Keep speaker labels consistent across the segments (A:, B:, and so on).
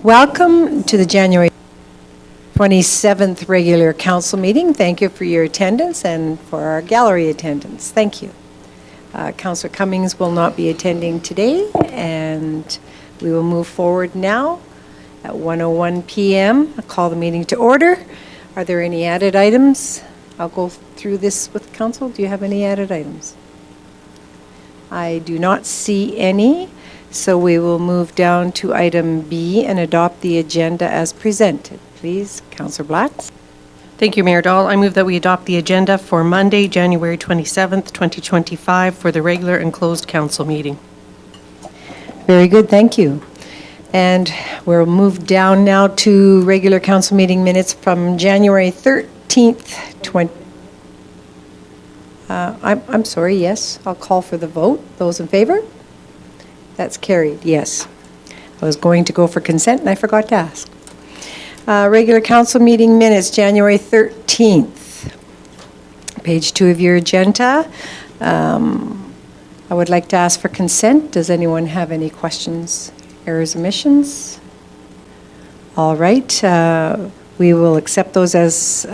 A: Welcome to the January 27th regular council meeting. Thank you for your attendance and for our gallery attendance. Thank you. Councillor Cummings will not be attending today, and we will move forward now at 1:01 p.m. I'll call the meeting to order. Are there any added items? I'll go through this with council. Do you have any added items? I do not see any. So we will move down to item B and adopt the agenda as presented. Please, Councillor Black.
B: Thank you, Mayor Dahl. I move that we adopt the agenda for Monday, January 27th, 2025 for the regular and closed council meeting.
A: Very good, thank you. And we'll move down now to regular council meeting minutes from January 13th, I'm sorry, yes, I'll call for the vote. Those in favor? That's carried, yes. I was going to go for consent and I forgot to ask. Regular council meeting minutes, January 13th. Page 2 of your agenda. I would like to ask for consent. Does anyone have any questions, errors, omissions? All right. We will accept those as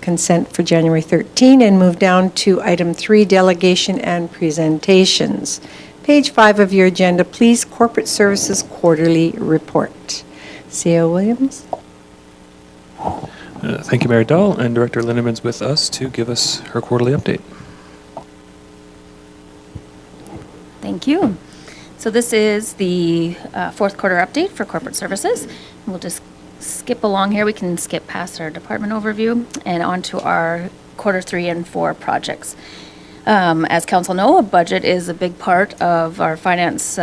A: consent for January 13 and move down to item 3, delegation and presentations. Page 5 of your agenda, please, Corporate Services Quarterly Report. C.O. Williams.
C: Thank you, Mayor Dahl, and Director Lindeman's with us to give us her quarterly update.
D: Thank you. So this is the fourth quarter update for corporate services. We'll just skip along here. We can skip past our department overview and onto our quarter 3 and 4 projects. As council know, a budget is a big part of our finance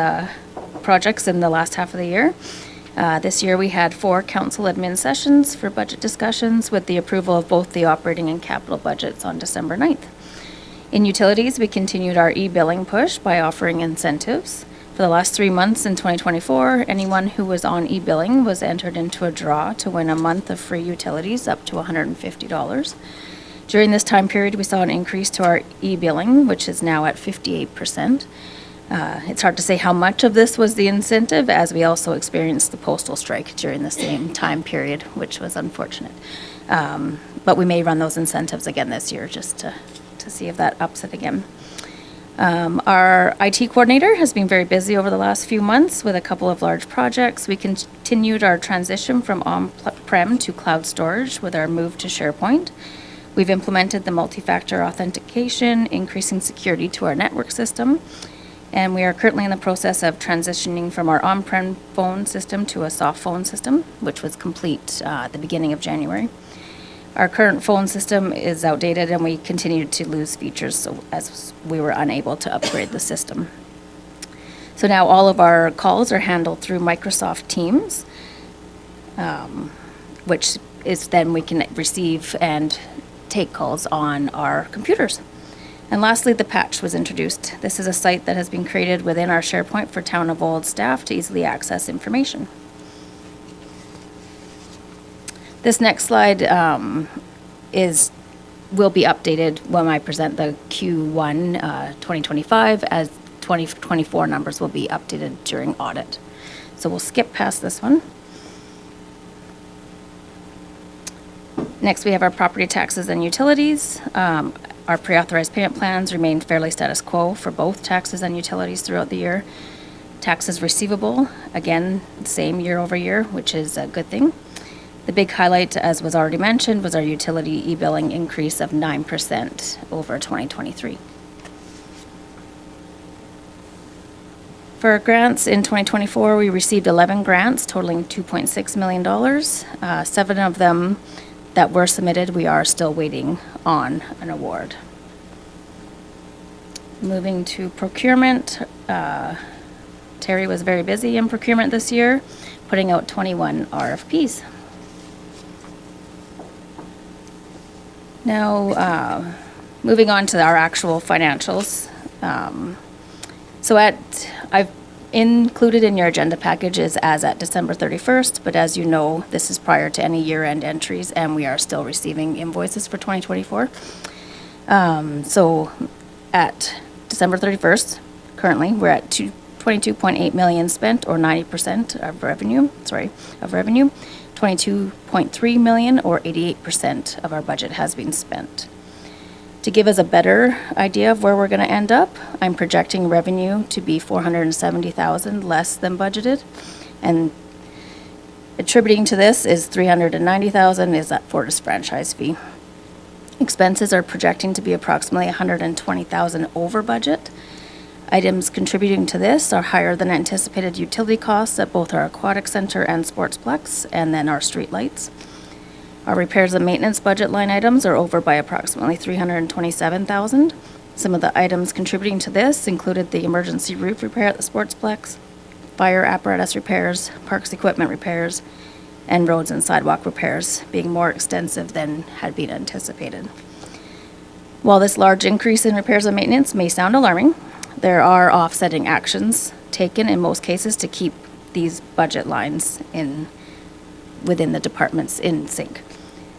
D: projects in the last half of the year. This year we had 4 council admin sessions for budget discussions with the approval of both the operating and capital budgets on December 9th. In utilities, we continued our e-billing push by offering incentives. For the last 3 months in 2024, anyone who was on e-billing was entered into a draw to win a month of free utilities up to $150. During this time period, we saw an increase to our e-billing, which is now at 58%. It's hard to say how much of this was the incentive, as we also experienced the postal strike during the same time period, which was unfortunate. But we may run those incentives again this year just to see if that ups it again. Our IT coordinator has been very busy over the last few months with a couple of large projects. We continued our transition from on-prem to cloud storage with our move to SharePoint. We've implemented the multi-factor authentication, increasing security to our network system, and we are currently in the process of transitioning from our on-prem phone system to a soft phone system, which was complete at the beginning of January. Our current phone system is outdated and we continued to lose features so as we were unable to upgrade the system. So now all of our calls are handled through Microsoft Teams, which is then we can receive and take calls on our computers. And lastly, the Patch was introduced. This is a site that has been created within our SharePoint for Town of Old staff to easily access information. This next slide will be updated when I present the Q1 2025, as 2024 numbers will be updated during audit. So we'll skip past this one. Next, we have our property taxes and utilities. Our pre-authorized payment plans remain fairly status quo for both taxes and utilities throughout the year. Taxes receivable, again, same year over year, which is a good thing. The big highlight, as was already mentioned, was our utility e-billing increase of 9% over 2023. For our grants in 2024, we received 11 grants totaling $2.6 million. 7 of them that were submitted, we are still waiting on an award. Moving to procurement, Terry was very busy in procurement this year, putting out 21 RFPs. Now, moving on to our actual financials. I've included in your agenda package is as at December 31st, but as you know, this is prior to any year-end entries, and we are still receiving invoices for 2024. So at December 31st, currently, we're at 22.8 million spent, or 90% of revenue, 22.3 million, or 88% of our budget has been spent. To give us a better idea of where we're going to end up, I'm projecting revenue to be 470,000 less than budgeted, and attributing to this is 390,000 is that Fortis franchise fee. Expenses are projecting to be approximately 120,000 over budget. Items contributing to this are higher than anticipated utility costs at both our aquatic center and sportsplex, and then our street lights. Our repairs and maintenance budget line items are over by approximately 327,000. Some of the items contributing to this included the emergency roof repair at the sportsplex, fire apparatus repairs, parks equipment repairs, and roads and sidewalk repairs being more extensive than had been anticipated. While this large increase in repairs and maintenance may sound alarming, there are offsetting actions taken in most cases to keep these budget lines within the departments in sync.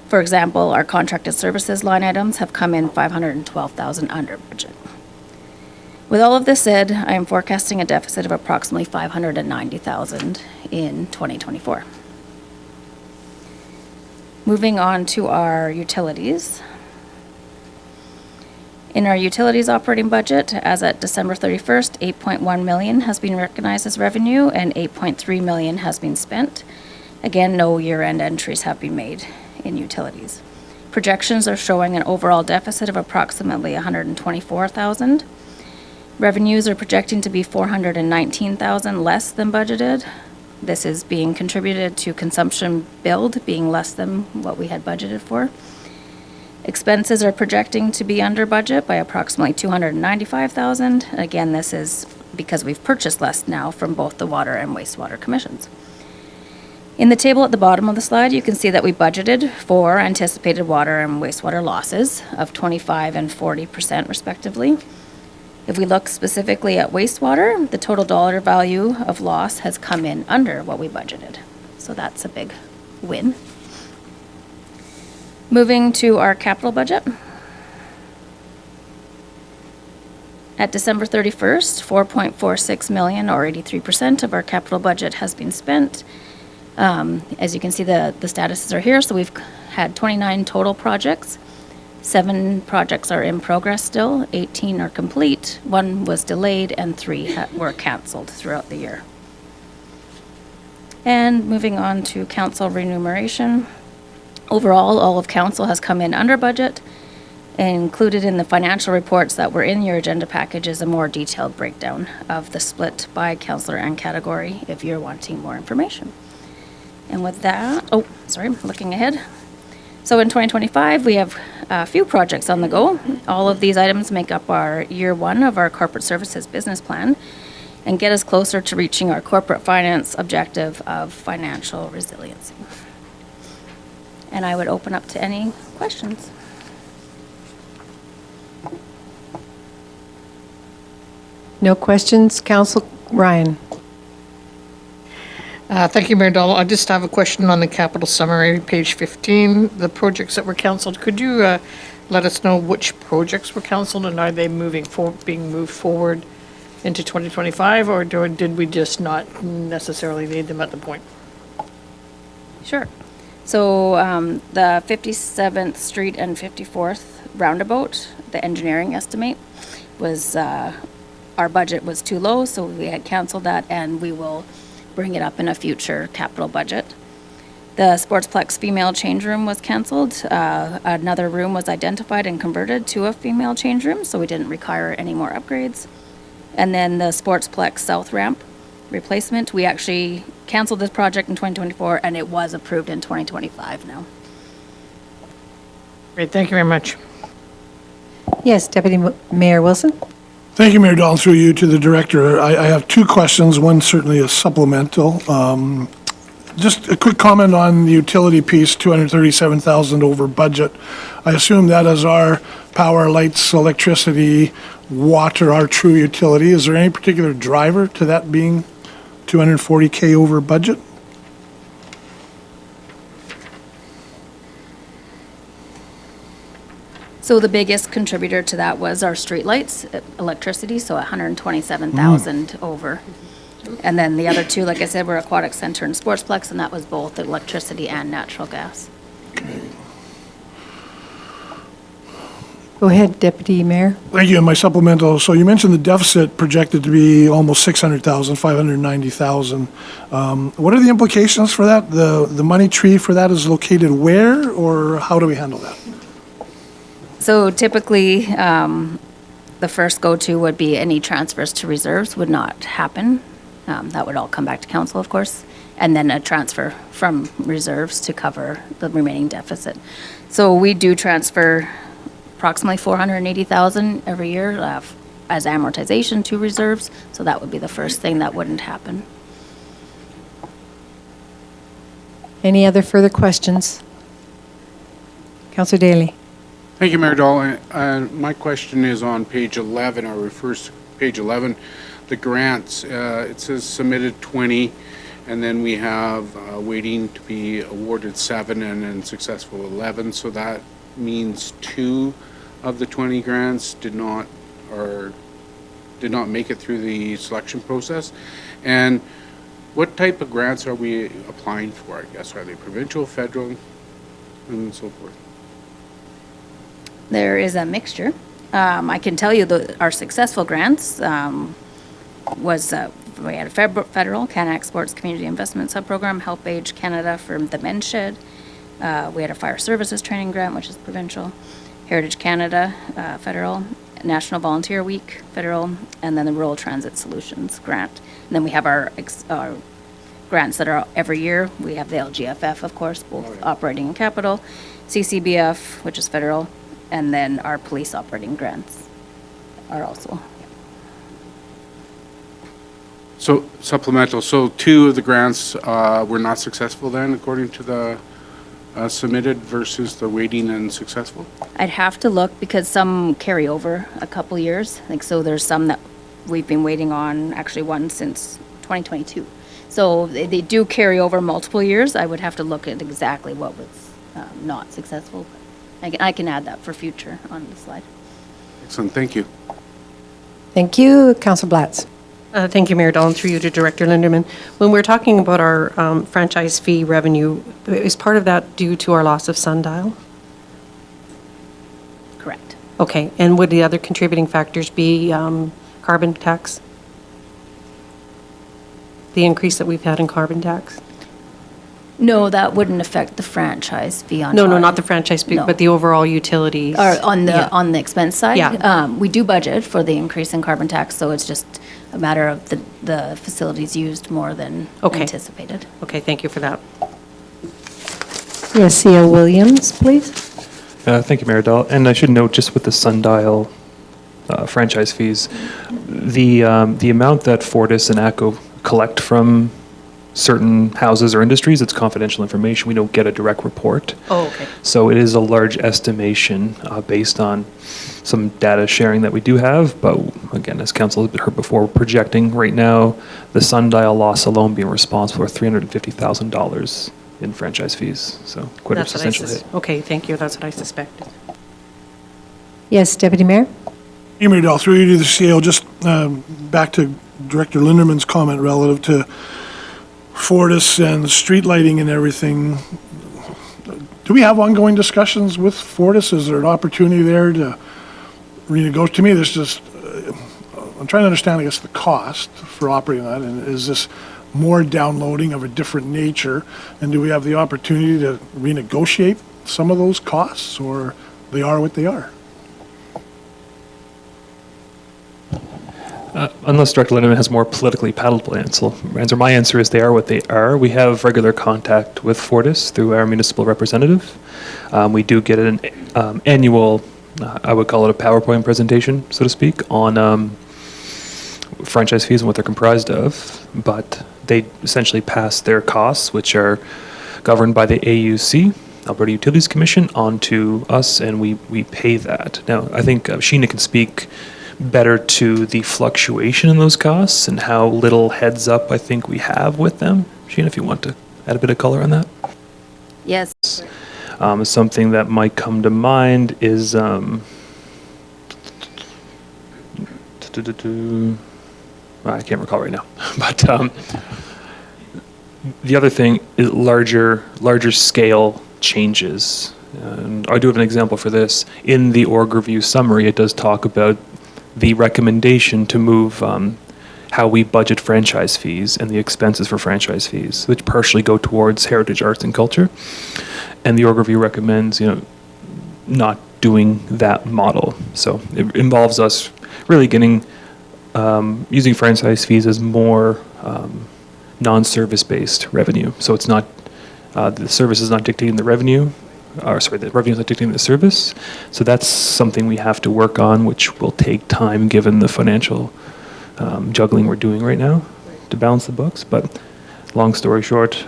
D: For example, our contracted services line items have come in 512,000 under budget. With all of this said, I am forecasting a deficit of approximately 590,000 in 2024. Moving on to our utilities. In our utilities operating budget, as at December 31st, 8.1 million has been recognized as revenue and 8.3 million has been spent. Again, no year-end entries have been made in utilities. Projections are showing an overall deficit of approximately 124,000. Revenues are projecting to be 419,000 less than budgeted. This is being contributed to consumption billed being less than what we had budgeted for. Expenses are projecting to be under budget by approximately 295,000. Again, this is because we've purchased less now from both the water and wastewater commissions. In the table at the bottom of the slide, you can see that we budgeted for anticipated water and wastewater losses of 25% and 40% respectively. If we look specifically at wastewater, the total dollar value of loss has come in under what we budgeted. So that's a big win. Moving to our capital budget. At December 31st, 4.46 million, or 83% of our capital budget has been spent. As you can see, the statuses are here. So we've had 29 total projects. 7 projects are in progress still, 18 are complete, 1 was delayed, and 3 were canceled throughout the year. And moving on to council remuneration. Overall, all of council has come in under budget. Included in the financial reports that were in your agenda package is a more detailed breakdown of the split by councillor and category if you're wanting more information. And with that, looking ahead. So in 2025, we have a few projects on the go. All of these items make up our year 1 of our corporate services business plan and get us closer to reaching our corporate finance objective of financial resiliency. And I would open up to any questions.
A: No questions? Council Ryan?
E: Thank you, Mayor Dahl. I just have a question on the capital summary, page 15, the projects that were canceled. Could you let us know which projects were canceled and are they being moved forward into 2025, or did we just not necessarily need them at the point?
D: Sure. So the 57th Street and 54th roundabout, the engineering estimate was, our budget was too low, so we had canceled that, and we will bring it up in a future capital budget. The Sportsplex female change room was canceled. Another room was identified and converted to a female change room, so we didn't require any more upgrades. And then the Sportsplex south ramp replacement, we actually canceled this project in 2024, and it was approved in 2025 now.
E: Great, thank you very much.
A: Yes, Deputy Mayor Wilson?
F: Thank you, Mayor Dahl. Through you to the director. I have 2 questions. One certainly is supplemental. Just a quick comment on the utility piece, 237,000 over budget. I assume that is our power, lights, electricity, water, our true utility. Is there any particular driver to that being 240K over budget?
D: So the biggest contributor to that was our streetlights, electricity, so 127,000 over. And then the other two, like I said, were Aquatic Center and Sportsplex, and that was both electricity and natural gas.
A: Go ahead, Deputy Mayor.
F: Thank you. And my supplemental, so you mentioned the deficit projected to be almost 600,000, 590,000. What are the implications for that? The money tree for that is located where, or how do we handle that?
D: So typically, the first go-to would be any transfers to reserves would not happen. That would all come back to council, of course, and then a transfer from reserves to cover the remaining deficit. So we do transfer approximately 480,000 every year as amortization to reserves, so that would be the first thing that wouldn't happen.
A: Any other further questions? Councillor Daly.
G: Thank you, Mayor Dahl. My question is on page 11, or refers to page 11, the grants. It says submitted 20, and then we have waiting to be awarded 7 and then successful 11. So that means 2 of the 20 grants did not make it through the selection process. And what type of grants are we applying for, I guess? Are they provincial, federal, and so forth?
D: There is a mixture. I can tell you that our successful grants was, we had a federal, Canac Sports Community Investment Subprogram, Help Age Canada for the Men's Shed. We had a Fire Services Training Grant, which is provincial, Heritage Canada, federal, National Volunteer Week, federal, and then the Rural Transit Solutions Grant. And then we have our grants that are every year. We have the LGFF, of course, both operating and capital, CCBF, which is federal, and then our police operating grants are also.
G: So supplemental, so 2 of the grants were not successful then, according to the submitted versus the waiting and successful?
D: I'd have to look because some carry over a couple years. Like, so there's some that we've been waiting on, actually one since 2022. So they do carry over multiple years. I would have to look at exactly what was not successful. I can add that for future on the slide.
G: Excellent, thank you.
A: Thank you. Councillor Blatz.
B: Thank you, Mayor Dahl, and through you to Director Linderman. When we're talking about our franchise fee revenue, is part of that due to our loss of Sundial?
D: Correct.
B: Okay, and would the other contributing factors be carbon tax? The increase that we've had in carbon tax?
D: No, that wouldn't affect the franchise fee on.
B: No, not the franchise fee,
D: No.
B: but the overall utilities.
D: Or on
B: Yeah.
D: the expense side?
B: Yeah.
D: We do budget for the increase in carbon tax, so it's just a matter of the facilities used more than
B: Okay.
D: anticipated.
B: Okay, thank you for that.
A: Yes, C.L. Williams, please.
C: Thank you, Mayor Dahl. And I should note, just with the Sundial franchise fees, the amount that Fortis and ATCO collect from certain houses or industries, it's confidential information. We don't get a direct report.
B: Oh, okay.
C: So it is a large estimation based on some data sharing that we do have. But again, as council has heard before, we're projecting right now the Sundial loss alone being responsible for $350,000 in franchise fees. So quite a
B: That's what I
C: substantial hit.
B: Okay, thank you. That's what I suspected.
A: Yes, Deputy Mayor.
F: Mayor Dahl, through you to the CAO, just back to Director Linderman's comment relative to Fortis and street lighting and everything. Do we have ongoing discussions with Fortis? Is there an opportunity there to renegotiate? To me, there's just, I'm trying to understand, I guess, the cost for operating that, and is this more downloading of a different nature? And do we have the opportunity to renegotiate some of those costs, or they are what they are?
C: Unless Director Lindeman has more politically palatable answer, my answer is they are what they are. We have regular contact with Fortis through our municipal representative. We do get an annual, I would call it a PowerPoint presentation, so to speak, on franchise fees and what they're comprised of. But they essentially pass their costs, which are governed by the AUC, Alberta Utilities Commission, onto us, and we pay that. Now, I think Sheena can speak better to the fluctuation in those costs and how little heads up I think we have with them. Sheena, if you want to add a bit of color on that.
D: Yes.
C: Something that might come to mind is I can't recall right now, but the other thing is larger scale changes. And I do have an example for this. In the org review summary, it does talk about the recommendation to move how we budget franchise fees and the expenses for franchise fees, which partially go towards heritage arts and culture. And the org review recommends, not doing that model. So it involves us really getting using franchise fees as more non-service based revenue. So it's not the service is not dictating the revenue, or sorry, the revenue is not dictating the service. So that's something we have to work on, which will take time given the financial juggling we're doing right now to balance the books. But long story short,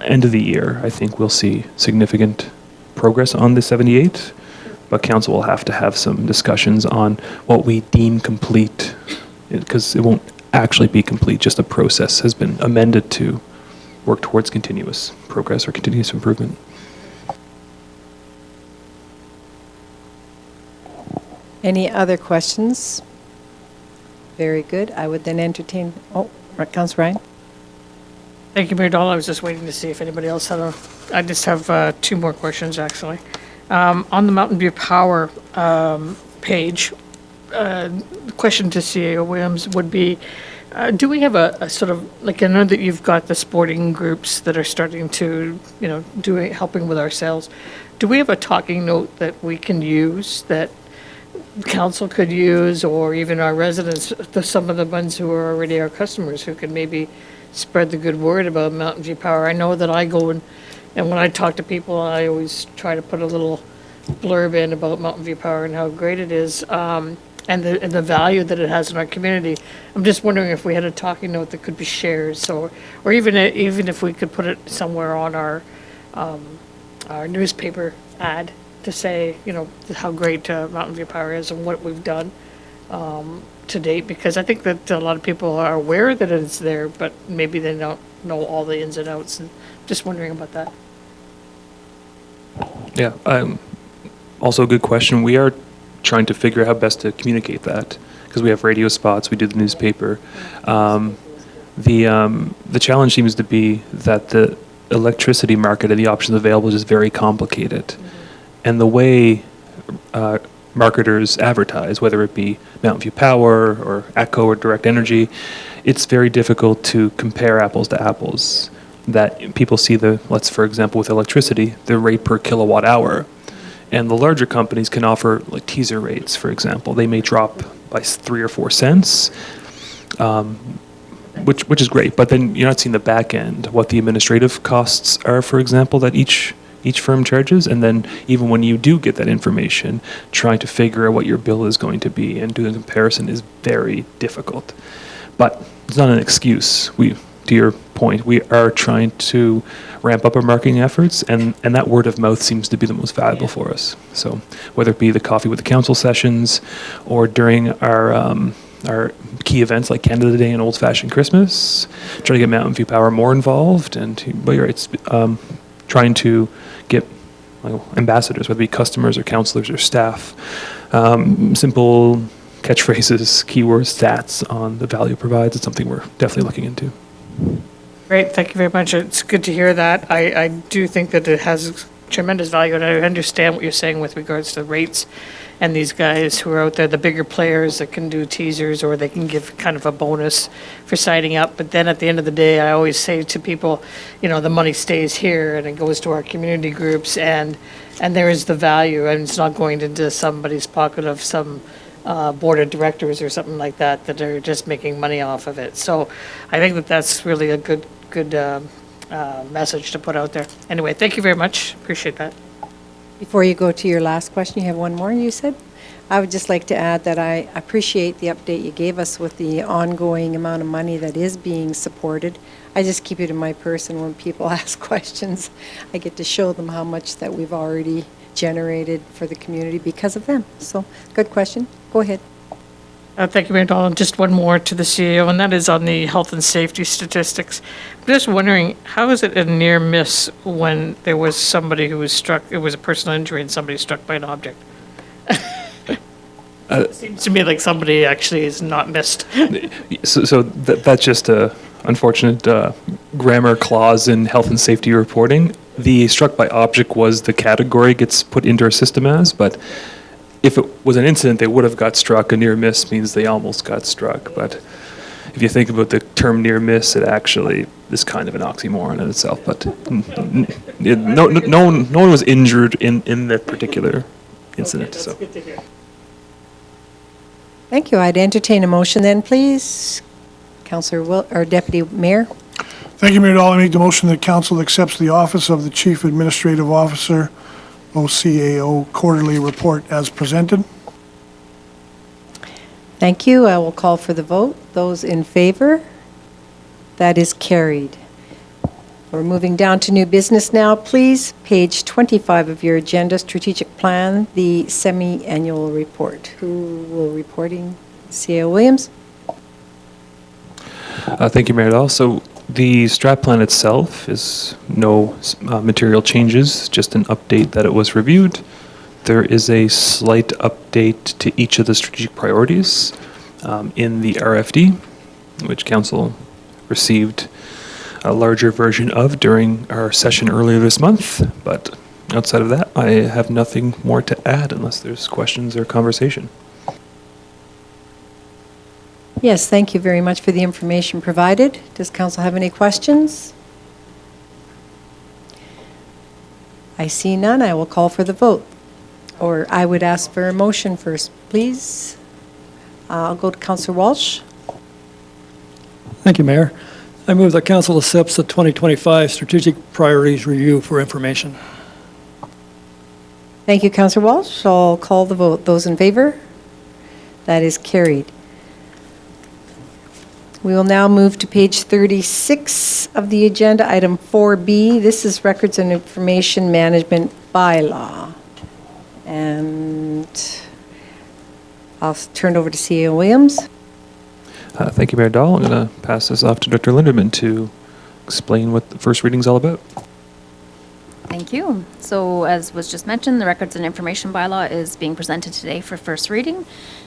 C: end of the year, I think we'll see significant progress on the 78, but council will have to have some discussions on what we deem complete, because it won't actually be complete, just a process has been amended to work towards continuous progress or continuous improvement.
A: Any other questions? Very good. I would then entertain, Councillor Ryan?
E: Thank you, Mayor Dahl. I was just waiting to see if anybody else had I just have 2 more questions, actually. On the Mountain View Power page, the question to CAO Williams would be, do we have a sort of, like, I know that you've got the sporting groups that are starting to, helping with our sales. Do we have a talking note that we can use, that council could use, or even our residents, some of the ones who are already our customers, who can maybe spread the good word about Mountain View Power? I know that I go and when I talk to people, I always try to put a little blurb in about Mountain View Power and how great it is, and the value that it has in our community. I'm just wondering if we had a talking note that could be shared, so, or even if we could put it somewhere on our newspaper ad to say, how great Mountain View Power is and what we've done to date, because I think that a lot of people are aware that it's there, but maybe they don't know all the ins and outs, and just wondering about that.
C: Yeah, also a good question. We are trying to figure out how best to communicate that, because we have radio spots, we do the newspaper. The challenge seems to be that the electricity market and the options available is just very complicated. And the way marketers advertise, whether it be Mountain View Power or Echo or Direct Energy, it's very difficult to compare apples to apples. That people see let's for example with electricity, the rate per kilowatt hour. And the larger companies can offer like teaser rates, for example. They may drop by 3 or 4 cents, which is great. But then you're not seeing the back end, what the administrative costs are, for example, that each firm charges. And then even when you do get that information, trying to figure out what your bill is going to be and doing a comparison is very difficult. But it's not an excuse. To your point, we are trying to ramp up our marketing efforts, and that word of mouth seems to be the most valuable for us. So whether it be the Coffee with the Council sessions or during our key events like Canada Day and Old Fashioned Christmas, trying to get Mountain View Power more involved, and it's trying to get ambassadors, whether it be customers or councillors or staff, simple catchphrases, keywords, stats on the value it provides. It's something we're definitely looking into.
E: Great, thank you very much. It's good to hear that. I do think that it has tremendous value, and I understand what you're saying with regards to rates and these guys who are out there, the bigger players that can do teasers, or they can give kind of a bonus for signing up. But then at the end of the day, I always say to people, the money stays here and it goes to our community groups, and there is the value, and it's not going into somebody's pocket of some board of directors or something like that are just making money off of it. So I think that that's really a good message to put out there. Anyway, thank you very much. Appreciate that.
A: Before you go to your last question, you have one more, you said? I would just like to add that I appreciate the update you gave us with the ongoing amount of money that is being supported. I just keep it in my purse, and when people ask questions, I get to show them how much that we've already generated for the community because of them. So, good question. Go ahead.
E: Thank you, Mayor Donald. Just one more to the CEO, and that is on the health and safety statistics. I'm just wondering, how is it a near miss when there was somebody who was struck, it was a personal injury and somebody struck by an object? Seems to me like somebody actually is not missed.
C: So that's just a unfortunate grammar clause in health and safety reporting. The struck by object was the category it gets put into our system as, but if it was an incident, they would have got struck. A near miss means they almost got struck. But if you think about the term near miss, it actually is kind of an oxymoron in itself. But no one was injured in that particular incident.
E: That's
C: So.
E: good to hear.
A: Thank you. I'd entertain a motion then, please. Councillor or Deputy Mayor?
F: Thank you, Mayor Dahl. I make the motion that council accepts the office of the Chief Administrative Officer, OCAO quarterly report as presented.
A: Thank you. I will call for the vote. Those in favor? That is carried. We're moving down to new business now, please. Page 25 of your agenda, strategic plan, the semi-annual report. Who will reporting? CAO Williams?
C: Thank you, Mayor Dahl. So the strat plan itself is no material changes, just an update that it was reviewed. There is a slight update to each of the strategic priorities in the RFD, which Council received a larger version of during our session earlier this month. But outside of that, I have nothing more to add unless there's questions or conversation.
A: Yes, thank you very much for the information provided. Does council have any questions? I see none. I will call for the vote. Or I would ask for a motion first, please. I'll go to Councillor Walsh.
H: Thank you, Mayor. I move that council accepts the 2025 Strategic Priorities Review for information.
A: Thank you, Councillor Walsh. I'll call the vote. Those in favor? That is carried. We will now move to page 36 of the agenda, item 4B. This is Records and Information Management Bylaw. And I'll turn it over to CEO Williams.
C: Thank you, Mayor Dahl. I'm going to pass this off to Director Linderman to explain what the first reading is all about.
D: Thank you. So as was just mentioned, the Records and Information Bylaw is being presented today for first reading.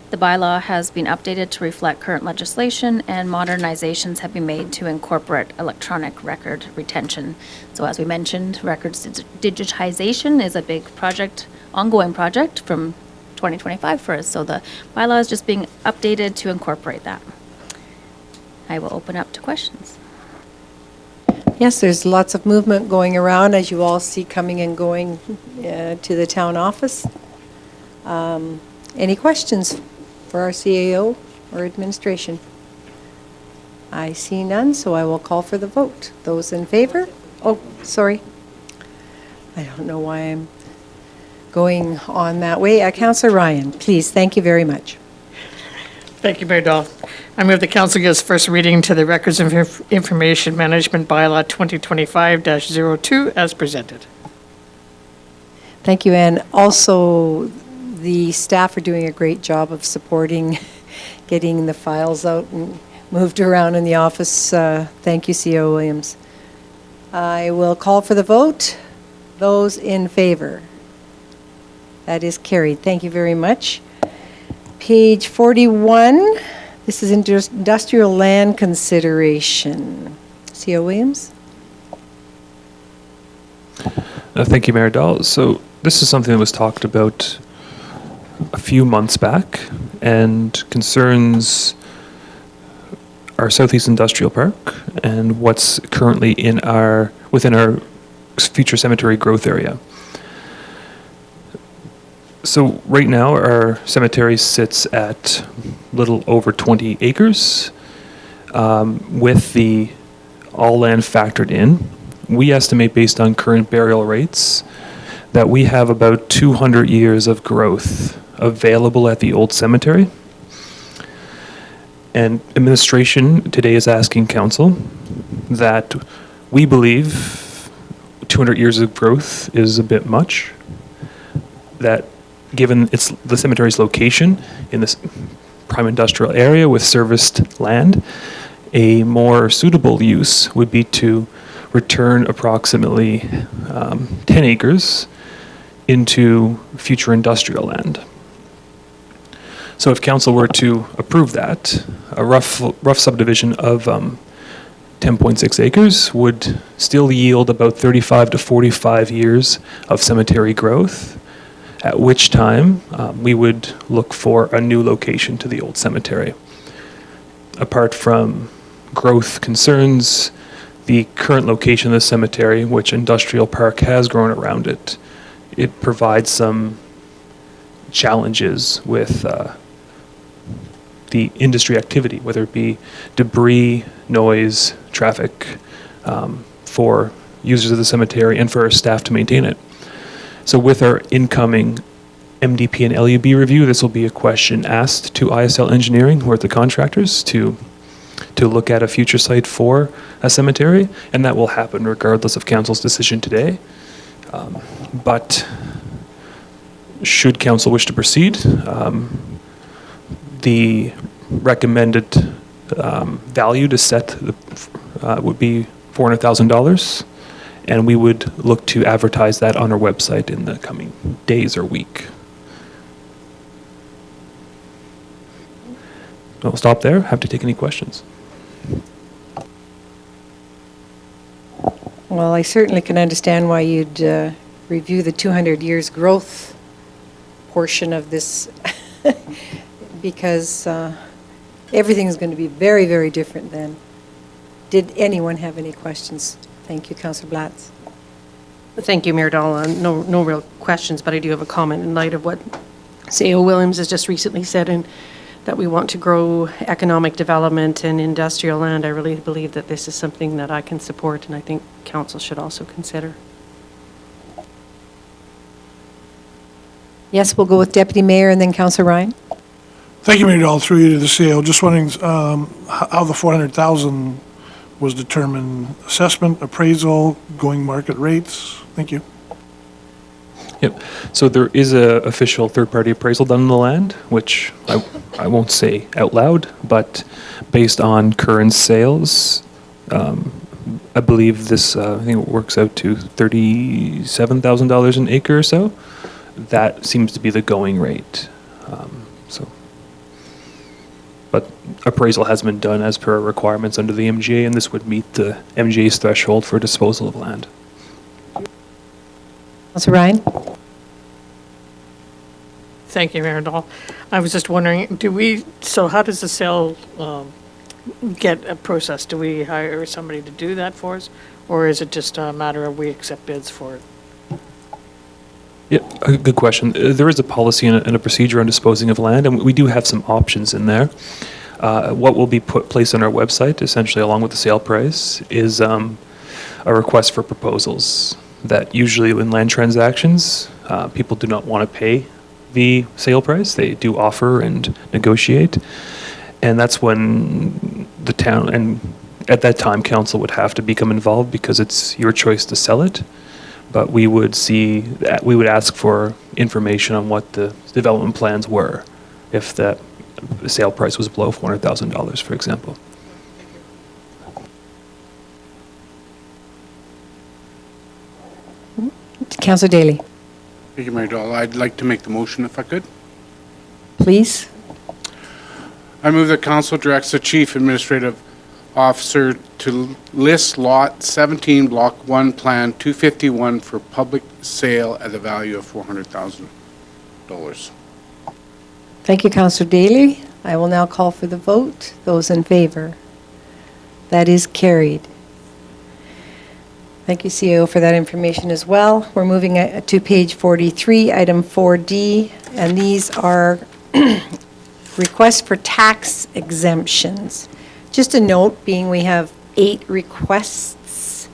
D: The bylaw has been updated to reflect current legislation, and modernizations have been made to incorporate electronic record retention. So as we mentioned, records digitization is a big project, ongoing project from 2025 for us. So the bylaw is just being updated to incorporate that. I will open up to questions.
A: Yes, there's lots of movement going around, as you all see coming and going to the town office. Any questions for our CAO or administration? I see none, so I will call for the vote. Those in favor? Oh, sorry. I don't know why I'm going on that way. Councillor Ryan, please, thank you very much.
E: Thank you, Mayor Dahl. I move the council gives first reading to the Records and Information Management Bylaw 2025-02 as presented.
A: Thank you, and also the staff are doing a great job of supporting getting the files out and moved around in the office. Thank you, CEO Williams. I will call for the vote. Those in favor? That is carried. Thank you very much. Page 41, this is industrial land consideration. CEO Williams?
C: Thank you, Mayor Dahl. So this is something that was talked about a few months back and concerns our Southeast Industrial Park and what's currently within our future cemetery growth area. So right now, our cemetery sits at little over 20 acres. With the all land factored in, we estimate based on current burial rates that we have about 200 years of growth available at the old cemetery. And administration today is asking council that we believe 200 years of growth is a bit much, that given the cemetery's location in this prime industrial area with serviced land. A more suitable use would be to return approximately 10 acres into future industrial land. So if council were to approve that, a rough subdivision of 10.6 acres would still yield about 35 to 45 years of cemetery growth, at which time we would look for a new location to the old cemetery. Apart from growth concerns, the current location of the cemetery, which industrial park has grown around it, it provides some challenges with the industry activity, whether it be debris, noise, traffic, for users of the cemetery and for our staff to maintain it. So with our incoming MDP and LUB review, this will be a question asked to ISL Engineering, who are the contractors, to look at a future site for a cemetery, and that will happen regardless of council's decision today. But should council wish to proceed, the recommended value to set would be $400,000, and we would look to advertise that on our website in the coming days or week. I'll stop there. Have to take any questions.
A: Well, I certainly can understand why you'd review the 200 years growth portion of this because everything is going to be very, very different then. Did anyone have any questions? Thank you, Councillor Blatz.
B: Thank you, Mayor Dahl. No real questions, but I do have a comment in light of what C.O. Williams has just recently said, and that we want to grow economic development and industrial land. I really believe that this is something that I can support, and I think council should also consider.
A: Yes, we'll go with Deputy Mayor and then Councillor Ryan.
F: Thank you, Mayor Dahl, through you to the CEO. Just wondering how the 400,000 was determined. Assessment, appraisal, going market rates? Thank you.
C: Yep. So there is a official third-party appraisal done on the land, which I won't say out loud, but based on current sales, I believe this, I think it works out to $37,000 an acre or so. That seems to be the going rate. But appraisal has been done as per requirements under the MGA, and this would meet the MGA's threshold for disposal of land.
A: Councillor Ryan?
E: Thank you, Mayor Dahl. I was just wondering, so how does the sale get a process? Do we hire somebody to do that for us? Or is it just a matter of we accept bids for it?
C: Yeah, a good question. There is a policy and a procedure on disposing of land, and we do have some options in there. What will be placed on our website, essentially along with the sale price, is a request for proposals. That usually in land transactions, people do not want to pay the sale price. They do offer and negotiate, and that's when the town, and at that time, council would have to become involved because it's your choice to sell it. But we would ask for information on what the development plans were if the sale price was below $400,000, for example.
A: Councillor Daly,
G: Thank you, Mayor Dahl. I'd like to make the motion if I could.
A: please.
G: I move that council directs the chief administrative officer to list lot 17, block 1, plan 251 for public sale at a value of $400,000.
A: Thank you, Councillor Daly. I will now call for the vote. Those in favor? That is carried. Thank you, CEO, for that information as well. We're moving to page 43, item 4D, and these are requests for tax exemptions. Just a note, being we have 8 requests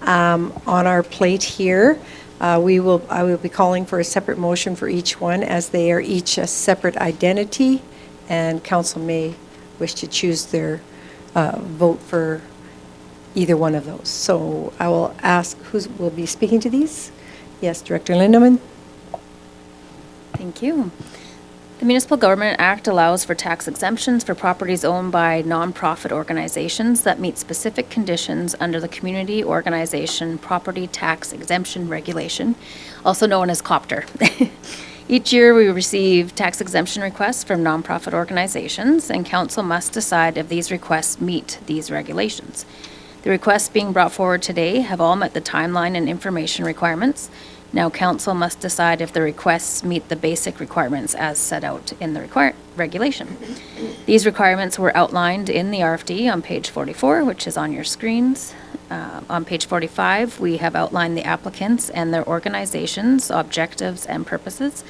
A: on our plate here, I will be calling for a separate motion for each one, as they are each a separate identity, and council may wish to choose their vote for either one of those. So I will ask who will be speaking to these. Yes, Director Lindeman.
D: Thank you. The Municipal Government Act allows for tax exemptions for properties owned by nonprofit organizations that meet specific conditions under the Community Organization Property Tax Exemption Regulation, also known as COPTR. Each year, we receive tax exemption requests from nonprofit organizations, and council must decide if these requests meet these regulations. The requests being brought forward today have all met the timeline and information requirements. Now, council must decide if the requests meet the basic requirements as set out in the regulation. These requirements were outlined in the RFD on page 44, which is on your screens. On page 45, we have outlined the applicants and their organizations' objectives and purposes,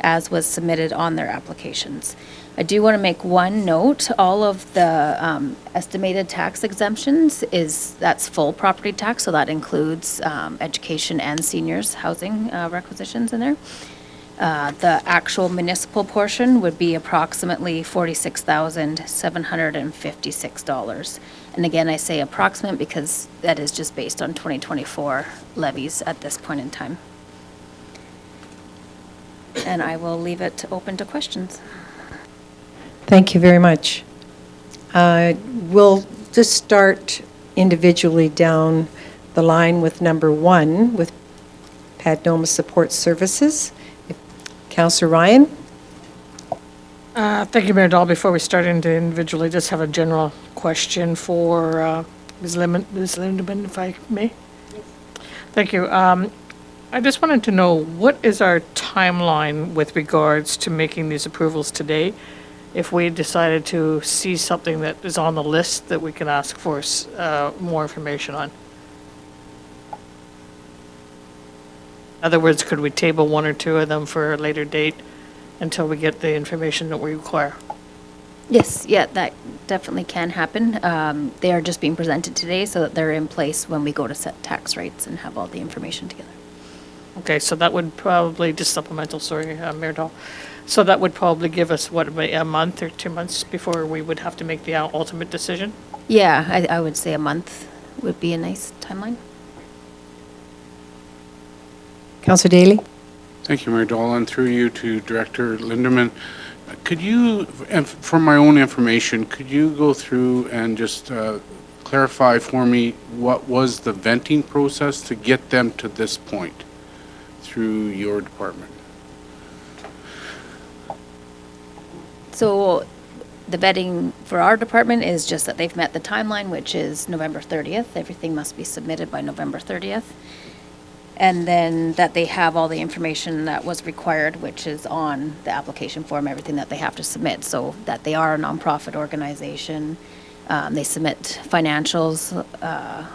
D: as was submitted on their applications. I do want to make one note, all of the estimated tax exemptions that's full property tax, so that includes education and seniors housing requisitions in there. The actual municipal portion would be approximately $46,756. And again, I say approximate because that is just based on 2024 levies at this point in time. And I will leave it open to questions.
A: Thank you very much. We'll just start individually down the line with number 1, with Padnoma Support Services. Councillor Ryan?
E: Thank you, Mayor Dahl. Before we start into individually, just have a general question for Ms. Lindeman, if I may. Thank you. I just wanted to know, what is our timeline with regards to making these approvals today? If we decided to see something that is on the list that we can ask for more information on. In other words, could we table 1 or 2 of them for a later date until we get the information that we require?
D: Yes, yeah, that definitely can happen. They are just being presented today so that they're in place when we go to set tax rates and have all the information together.
E: Okay, so that would probably, just supplemental, sorry, Mayor Dahl. So that would probably give us, what, about a month or 2 months before we would have to make the ultimate decision?
D: Yeah, I would say a month would be a nice timeline.
A: Councillor Daly?
G: Thank you, Mayor Dolan. Through you to Director Linderman. Could you, and for my own information, could you go through and just clarify for me what was the venting process to get them to this point through your department?
D: So the vetting for our department is just that they've met the timeline, which is November 30th. Everything must be submitted by November 30th. And then that they have all the information that was required, which is on the application form, everything that they have to submit. So that they are a nonprofit organization. They submit financials,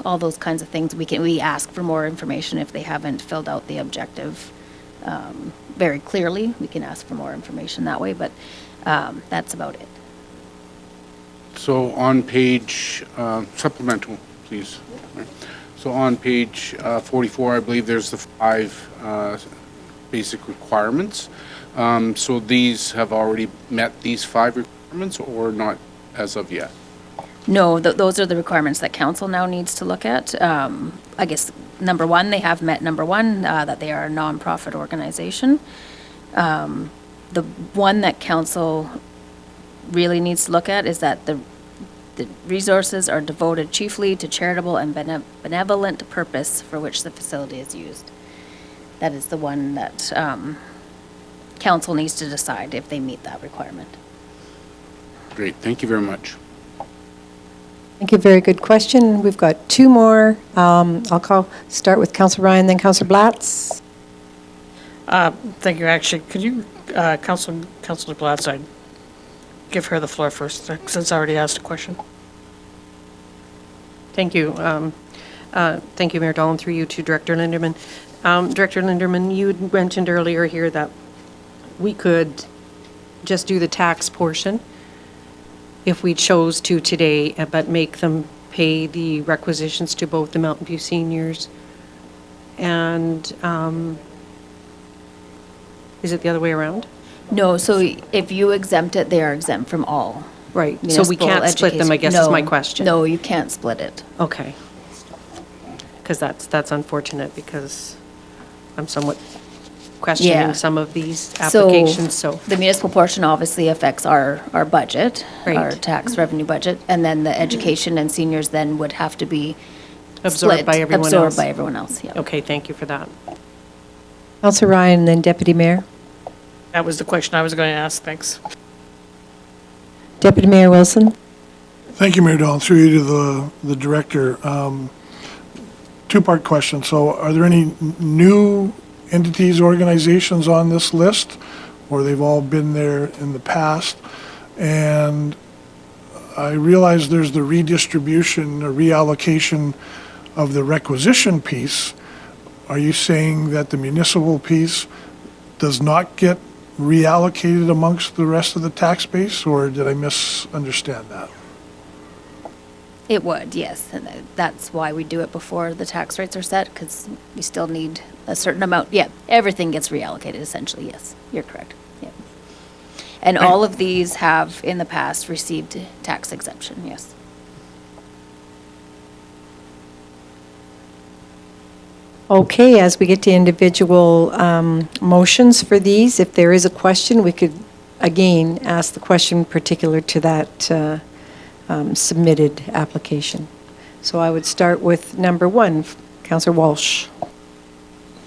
D: all those kinds of things. We ask for more information if they haven't filled out the objective very clearly. We can ask for more information that way, but that's about it.
G: So on page, supplemental, please. So on page 44, I believe there's the 5 basic requirements. So these have already met these 5 requirements or not as of yet?
D: No, those are the requirements that council now needs to look at. I guess, number 1, they have met number 1, that they are a nonprofit organization. The one that council really needs to look at is that the resources are devoted chiefly to charitable and benevolent purpose for which the facility is used. That is the one that council needs to decide if they meet that requirement.
G: Great, thank you very much.
A: Thank you, very good question. We've got 2 more. I'll start with Councillor Ryan, then Councillor Blatz.
E: Thank you. Actually, could you, Councillor Blatz, I'd give her the floor first, since I already asked a question.
B: Thank you. Thank you, Mayor Dolan, through you to Director Linderman. Director Linderman, you mentioned earlier here that we could just do the tax portion if we chose to today, but make them pay the requisitions to both the Mountain View seniors and, is it the other way around?
D: No, so if you exempt it, they are exempt from all.
B: Right, so we
D: municipal
B: can't split them, I guess
D: education.
B: is my
D: No,
B: question.
D: No, you can't split it.
B: Okay. Because that's unfortunate, because I'm somewhat questioning
D: Yeah.
B: some of these applications, so.
D: The municipal portion obviously affects our budget, our
B: Right.
D: tax revenue budget, and then the education and seniors then would have to be
B: Absorbed
D: split,
B: by everyone else.
D: Absorbed by everyone else, yeah.
B: Okay, thank you for that.
A: Counselor Ryan, then Deputy Mayor.
E: That was the question I was going to ask, thanks.
A: Deputy Mayor Wilson.
F: Thank you, Mayor Dahl. Through you to the director. Two-part question. So are there any new entities, organizations on this list? Or they've all been there in the past? And I realize there's the redistribution or reallocation of the requisition piece. Are you saying that the municipal piece does not get reallocated amongst the rest of the tax base, or did I misunderstand that?
D: It would, yes, and that's why we do it before the tax rates are set, because we still need a certain amount, yeah, everything gets reallocated essentially, yes, you're correct, yeah. And all of these have, in the past, received tax exemption, yes.
A: Okay, as we get to individual motions for these, if there is a question, we could, again, ask the question particular to that submitted application. So I would start with number 1, Councillor Walsh.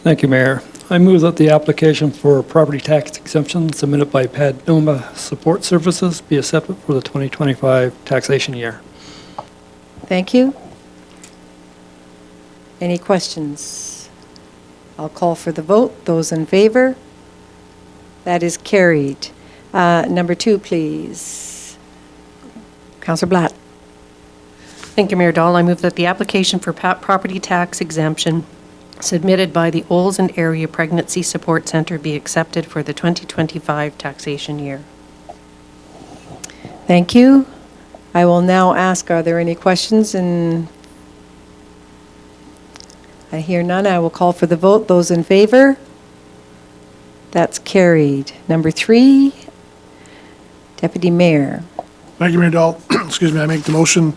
H: Thank you, Mayor. I move that the application for property tax exemption submitted by Padnoma Support Services be accepted for the 2025 taxation year.
A: Thank you. Any questions? I'll call for the vote. Those in favor? That is carried. Number 2, please. Councillor Blatt.
B: Thank you, Mayor Dahl. I move that the application for property tax exemption submitted by the Olsen Area Pregnancy Support Center be accepted for the 2025 taxation year.
A: Thank you. I will now ask, are there any questions? And I hear none. I will call for the vote. Those in favor? That's carried. Number 3, Deputy Mayor.
F: Thank you, Mayor Dahl. Excuse me, I make the motion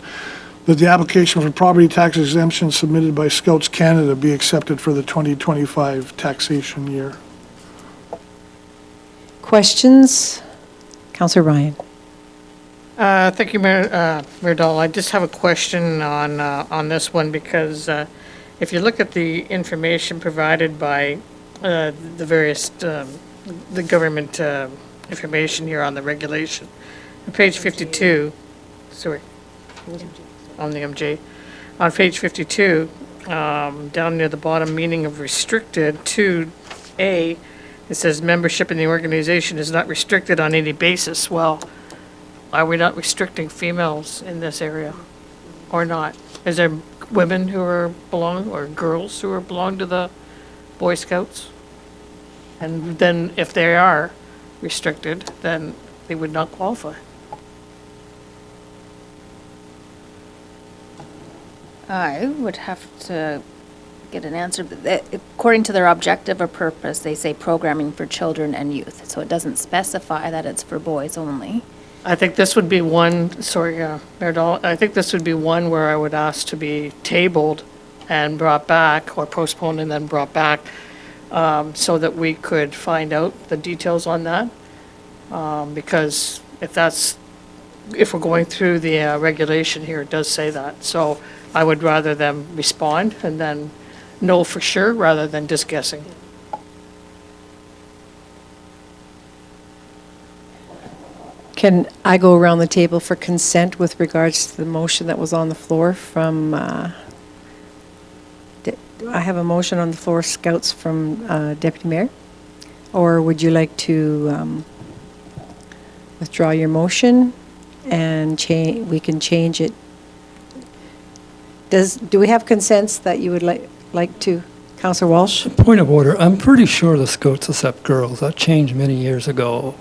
F: that the application for property tax exemption submitted by Scouts Canada be accepted for the 2025 taxation year.
A: Questions? Councillor Ryan.
E: Thank you, Mayor Dahl. I just have a question on this one, because if you look at the information provided by the various, the government information here on the regulation, on page 52, sorry, on the MJ, on page 52, down near the bottom, meaning of restricted, 2A, it says membership in the organization is not restricted on any basis. Well, are we not restricting females in this area or not? Is there women who are belong, or girls who are belong to the Boy Scouts? And then if they are restricted, then they would not qualify.
D: I would have to get an answer. According to their objective or purpose, they say programming for children and youth, so it doesn't specify that it's for boys only.
E: I think this would be one, sorry, Mayor Dahl, I think this would be one where I would ask to be tabled and brought back, or postponed and then brought back, so that we could find out the details on that. Because if we're going through the regulation here, it does say that. So I would rather them respond and then know for sure, rather than just guessing.
A: Can I go around the table for consent with regards to the motion that was on the floor from, I have a motion on the floor, Scouts, from Deputy Mayor? Or would you like to withdraw your motion and we can change it? Do we have consents that you would like to, Councillor Walsh?
H: Point of order, I'm pretty sure the Scouts accept girls. That changed many years ago.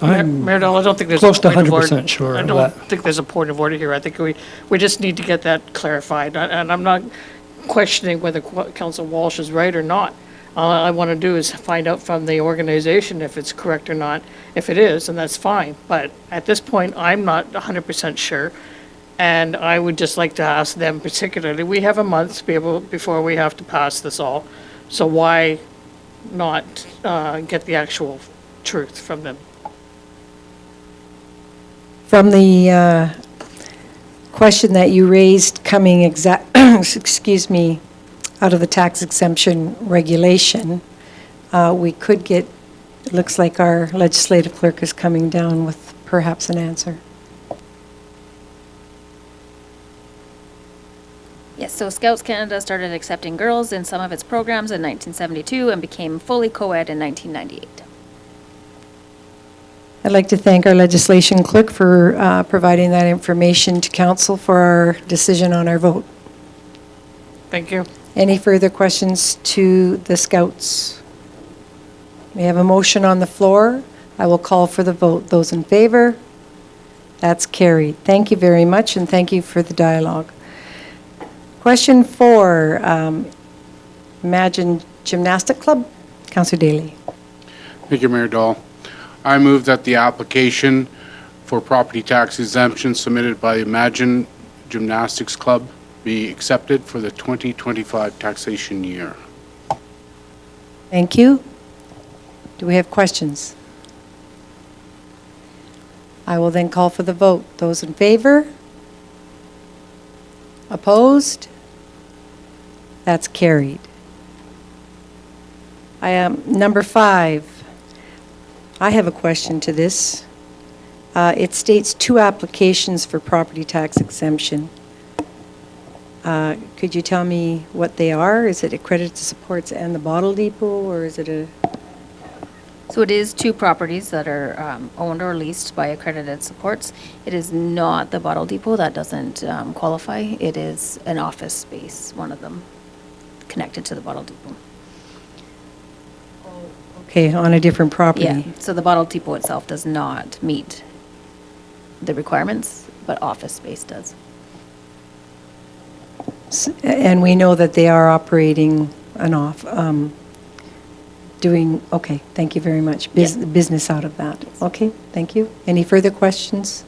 H: I'm
E: Mayor Dahl, I don't think there's
H: close
E: a
H: to
E: point of order.
H: 100% sure
E: I
H: of
E: don't
H: that.
E: think there's a point of order here. I think we just need to get that clarified. And I'm not questioning whether Council Walsh is right or not. All I want to do is find out from the organization if it's correct or not. If it is, then that's fine. But at this point, I'm not 100% sure. And I would just like to ask them particularly, we have a month to be able, before we have to pass this all. So why not get the actual truth from them?
A: From the question that you raised coming excuse me, out of the tax exemption regulation, we could get, it looks like our legislative clerk is coming down with perhaps an answer.
D: Yes, so Scouts Canada started accepting girls in some of its programs in 1972 and became fully co-ed in 1998.
A: I'd like to thank our legislation clerk for providing that information to council for our decision on our vote.
E: Thank you.
A: Any further questions to the Scouts? We have a motion on the floor. I will call for the vote. Those in favor? That's carried. Thank you very much, and thank you for the dialogue. Question 4, Imagine Gymnastic Club. Councillor Daly.
G: Thank you, Mayor Dahl. I move that the application for property tax exemption submitted by Imagine Gymnastics Club be accepted for the 2025 taxation year.
A: Thank you. Do we have questions? I will then call for the vote. Those in favor? Opposed? That's carried. Number 5. I have a question to this. It states 2 applications for property tax exemption. Could you tell me what they are? Is it accredited supports and the bottle depot, or is it a...
D: So it is 2 properties that are owned or leased by accredited supports. It is not the bottle depot, that doesn't qualify. It is an office space, one of them, connected to the bottle depot.
A: Okay, on a different property?
D: Yeah, so the bottle depot itself does not meet the requirements, but office space does.
A: And we know that they are operating okay, thank you very much. Business out of that. Okay, thank you. Any further questions?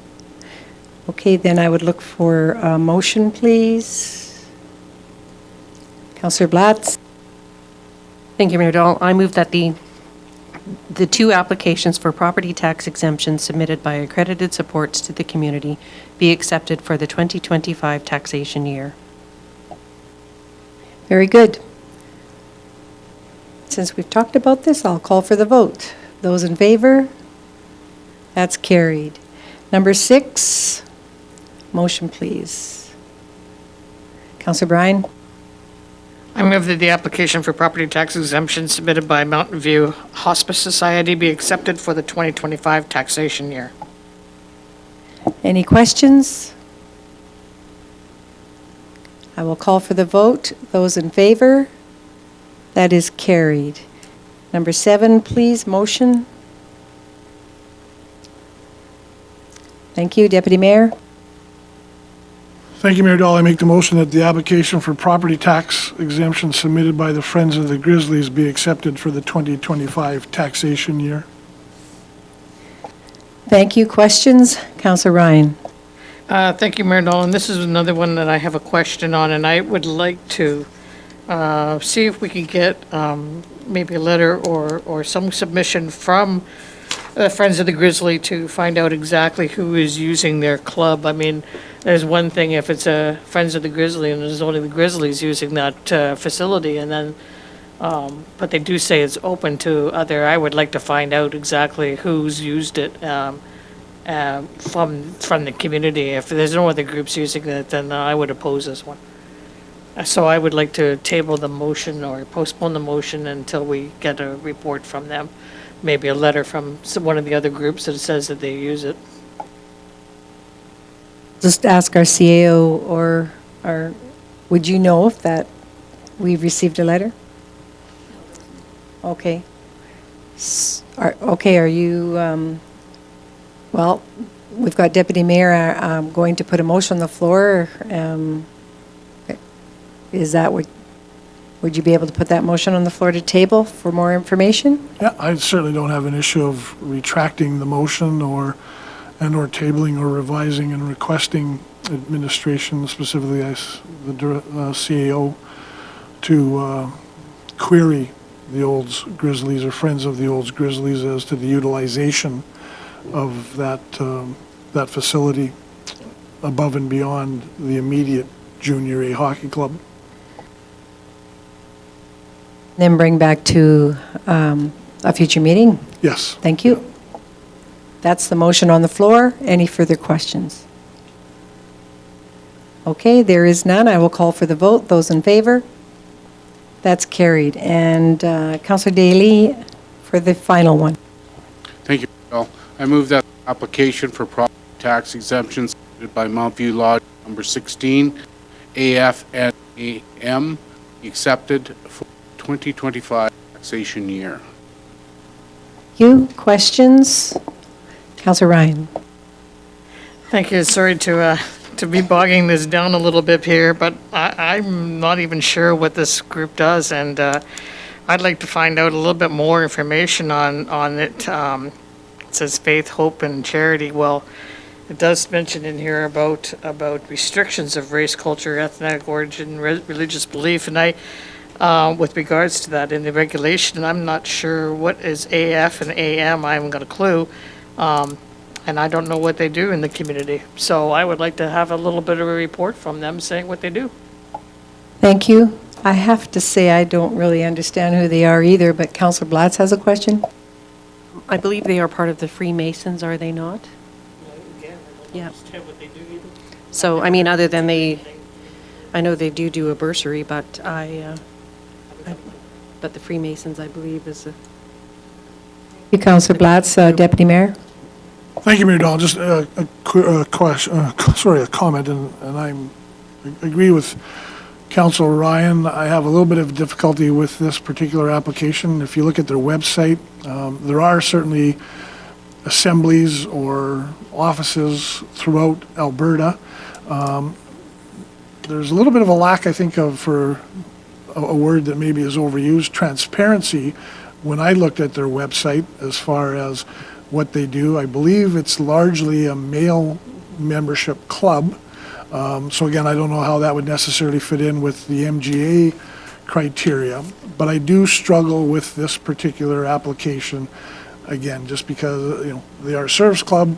A: Okay, then I would look for a motion, please. Councillor Blatz.
B: Thank you, Mayor Dahl. I move that the 2 applications for property tax exemption submitted by accredited supports to the community be accepted for the 2025 taxation year.
A: Very good. Since we've talked about this, I'll call for the vote. Those in favor? That's carried. Number 6, motion, please. Councillor Bryan.
E: I move that the application for property tax exemption submitted by Mountain View Hospice Society be accepted for the 2025 taxation year.
A: Any questions? I will call for the vote. Those in favor? That is carried. Number 7, please, motion. Thank you, Deputy Mayor.
F: Thank you, Mayor Dahl. I make the motion that the application for property tax exemption submitted by the Friends of the Grizzlies be accepted for the 2025 taxation year.
A: Thank you. Questions? Councillor Ryan.
E: Thank you, Mayor Dahl. And this is another one that I have a question on, and I would like to see if we can get maybe a letter or some submission from Friends of the Grizzly to find out exactly who is using their club. I mean, there's one thing if it's a Friends of the Grizzly and there's only the Grizzlies using that facility, and then, but they do say it's open to other. I would like to find out exactly who's used it from the community. If there's no other groups using it, then I would oppose this one. So I would like to table the motion or postpone the motion until we get a report from them. Maybe a letter from one of the other groups that says that they use it.
A: Just ask our CAO or would you know if that we've received a letter? Okay. Are you, well, we've got Deputy Mayor going to put a motion on the floor. Is that what, would you be able to put that motion on the floor to table for more information?
F: Yeah, I certainly don't have an issue of retracting the motion or tabling or revising and requesting administration, specifically the CAO, to query the Olds Grizzlies or Friends of the Olds Grizzlies as to the utilization of that facility above and beyond the immediate Junior A hockey club.
A: Then bring back to a future meeting.
F: Yes.
A: Thank you. That's the motion on the floor. Any further questions? Okay, there is none. I will call for the vote. Those in favor? That's carried. And Councillor Daly for the final one.
G: Thank you, Bill. I move that the application for property tax exemptions submitted by Mount View Lodge number 16, AF and AM, be accepted for 2025 taxation year.
A: You, questions? Councillor Ryan.
E: Thank you. Sorry to be bogging this down a little bit here, but I'm not even sure what this group does, and I'd like to find out a little bit more information on it. It says faith, hope, and charity. Well, it does mention in here about restrictions of race, culture, ethnic origin, religious belief, and with regards to that in the regulation, I'm not sure what is AF and AM. I haven't got a clue. And I don't know what they do in the community. So I would like to have a little bit of a report from them saying what they do.
A: Thank you. I have to say I don't really understand who they are either, but Councillor Blatz has a question.
B: I believe they are part of the Freemasons, are they not? Yeah. So, I mean, other than I know they do a bursary, but but the Freemasons, I believe, is a...
A: You, Councillor Blatz, Deputy Mayor.
F: Thank you, Mayor Dahl. Just a comment, and I agree with Councillor Ryan. I have a little bit of difficulty with this particular application. If you look at their website, there are certainly assemblies or offices throughout Alberta. There's a little bit of a lack, I think, for a word that maybe is overused, transparency, when I looked at their website as far as what they do. I believe it's largely a male membership club. So again, I don't know how that would necessarily fit in with the MGA criteria, but I do struggle with this particular application, again, just because, they are a service club.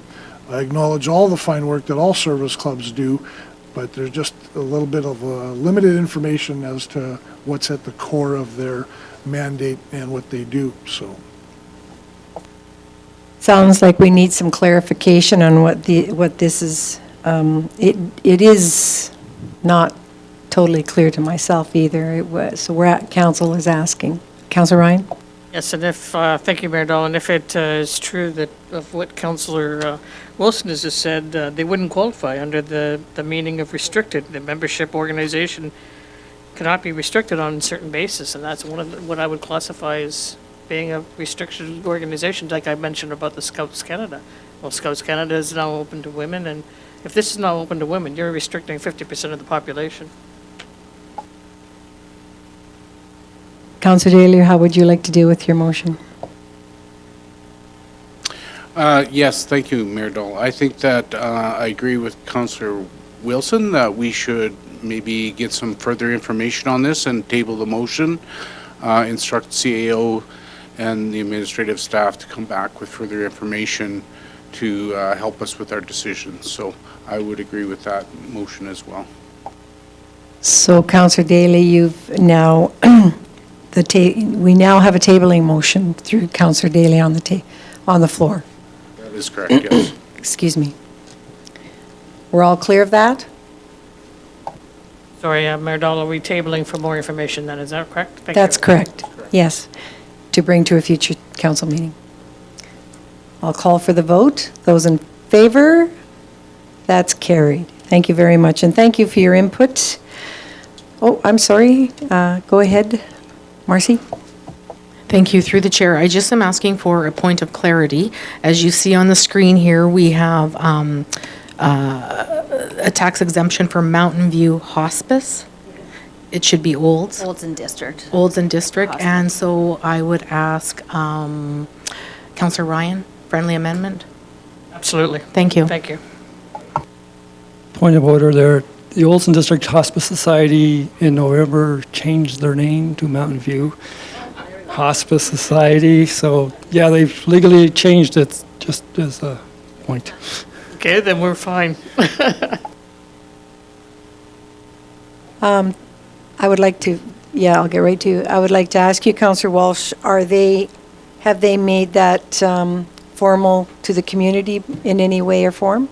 F: I acknowledge all the fine work that all service clubs do, but there's just a little bit of limited information as to what's at the core of their mandate and what they do, so.
A: Sounds like we need some clarification on what this is. It is not totally clear to myself either. So council is asking. Councillor Ryan?
E: Yes, and thank you, Mayor Dahl, and if it is true that of what Councillor Wilson has just said, they wouldn't qualify under the meaning of restricted. The membership organization cannot be restricted on a certain basis, and that's one of what I would classify as being a restricted organization, like I mentioned about the Scouts Canada. Well, Scouts Canada is now open to women, and if this is now open to women, you're restricting 50% of the population.
A: Councillor Daly, how would you like to deal with your motion?
G: Yes, thank you, Mayor Dahl. I think that I agree with Councillor Wilson that we should maybe get some further information on this and table the motion, instruct CAO and the administrative staff to come back with further information to help us with our decisions. So I would agree with that motion as well.
A: So, Councillor Daly, you've now, we now have a tabling motion through Councillor Daly on the floor.
G: That is correct, yes.
A: Excuse me. We're all clear of that?
E: Sorry, Mayor Dahl, are we tabling for more information then, is that correct? Thank you.
A: That's correct, yes, to bring to a future council meeting. I'll call for the vote. Those in favor? That's carried. Thank you very much, and thank you for your input. Oh, I'm sorry. Go ahead, Marcy.
I: Thank you. Through the chair, I just am asking for a point of clarity. As you see on the screen here, we have a tax exemption for Mountain View Hospice. It should be Olds.
D: Olds and District.
I: Olds and District.
D: Hospice.
I: And so I would ask Councillor Ryan, friendly amendment.
E: Absolutely.
I: Thank you.
E: Thank you.
H: Point of order there. The Olson District Hospice Society in November changed their name to Mountain View Hospice Society. So, yeah, they've legally changed it, just as a point.
E: Okay, then we're fine.
A: I would like to, yeah, I'll get right to you. I would like to ask you, Councillor Walsh, have they made that formal to the community in any way or form?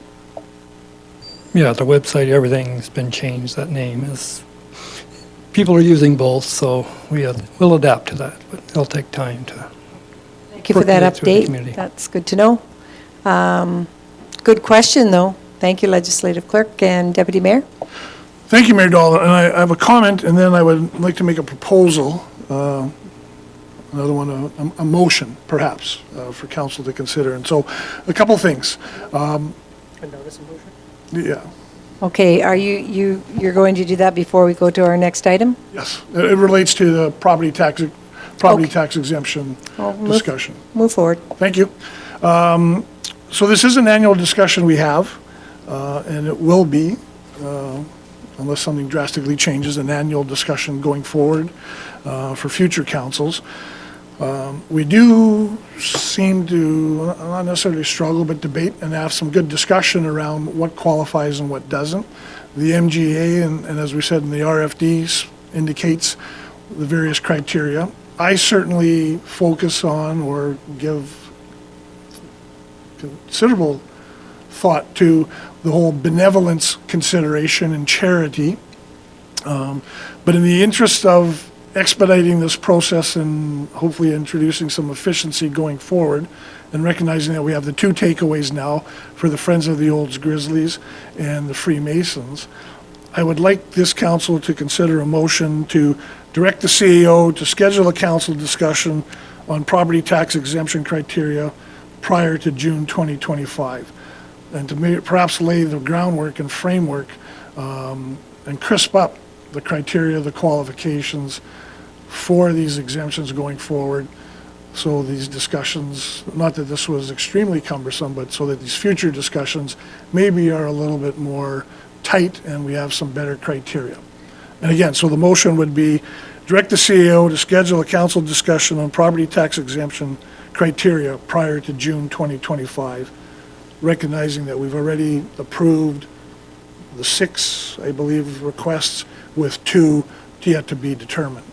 H: Yeah, the website, everything's been changed. That name is, people are using both, so we'll adapt to that, but it'll take time to.
A: Thank you for that
H: percolate through the
A: update.
H: community.
A: That's good to know. Good question, though. Thank you, Legislative Clerk and Deputy Mayor.
F: Thank you, Mayor Dahl, and I have a comment, and then I would like to make a proposal, another one, a motion, perhaps, for council to consider. And so, a couple things. Yeah,
A: Okay, are you're going to do that before we go to our next item?
F: yes. It relates to the property tax exemption
A: Well,
F: discussion.
A: Move forward.
F: Thank you. So this is an annual discussion we have, and it will be, unless something drastically changes, an annual discussion going forward for future councils. We do seem to, not necessarily struggle, but debate and have some good discussion around what qualifies and what doesn't. The MGA, and as we said in the RFDs, indicates the various criteria. I certainly focus on or give considerable thought to the whole benevolence consideration and charity. But in the interest of expediting this process and hopefully introducing some efficiency going forward, and recognizing that we have the two takeaways now for the Friends of the Olds Grizzlies and the Freemasons, I would like this council to consider a motion to direct the CAO to schedule a council discussion on property tax exemption criteria prior to June 2025, and to perhaps lay the groundwork and framework and crisp up the criteria, the qualifications for these exemptions going forward. So these discussions, not that this was extremely cumbersome, but so that these future discussions maybe are a little bit more tight and we have some better criteria. And again, so the motion would be direct the CAO to schedule a council discussion on property tax exemption criteria prior to June 2025, recognizing that we've already approved the 6, I believe, requests, with 2 yet to be determined.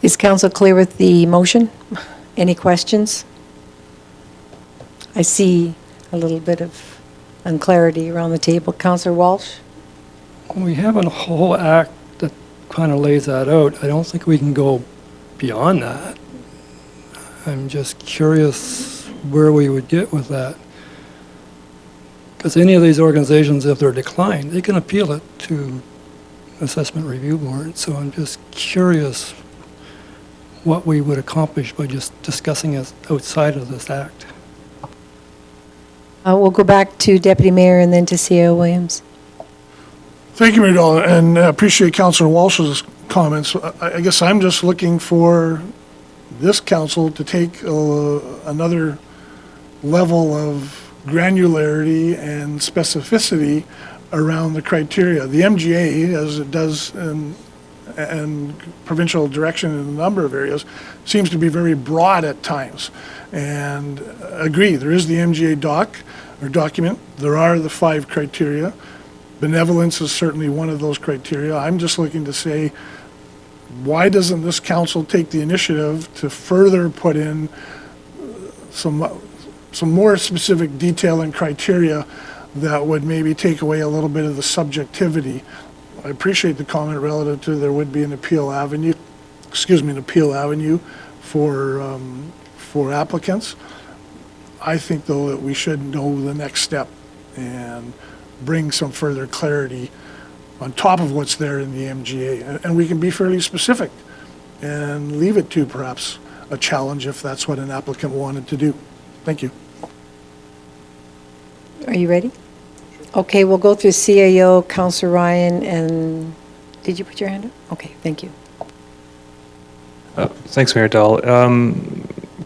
A: Is council clear with the motion? Any questions? I see a little bit of unclarity around the table. Councillor Walsh?
H: We have a whole act that kind of lays that out. I don't think we can go beyond that. I'm just curious where we would get with that. Because any of these organizations, if they're declined, they can appeal it to Assessment Review Board. So I'm just curious what we would accomplish by just discussing it outside of this act.
A: We'll go back to Deputy Mayor and then to CAO Williams.
F: Thank you, Mayor Dahl, and appreciate Councillor Walsh's comments. I guess I'm just looking for this council to take another level of granularity and specificity around the criteria. The MGA, as it does and provincial direction in a number of areas, seems to be very broad at times. And agree, there is the MGA document. There are the 5 criteria. Benevolence is certainly one of those criteria. I'm just looking to say, why doesn't this council take the initiative to further put in some more specific detail and criteria that would maybe take away a little bit of the subjectivity? I appreciate the comment relative to there would be an appeal avenue for applicants. I think, though, that we should know the next step and bring some further clarity on top of what's there in the MGA. And we can be fairly specific and leave it to perhaps a challenge if that's what an applicant wanted to do. Thank you.
A: Are you ready? Okay, we'll go through CAO, Councillor Ryan, and did you put your hand up? Okay, thank you.
C: Thanks, Mayor Dahl.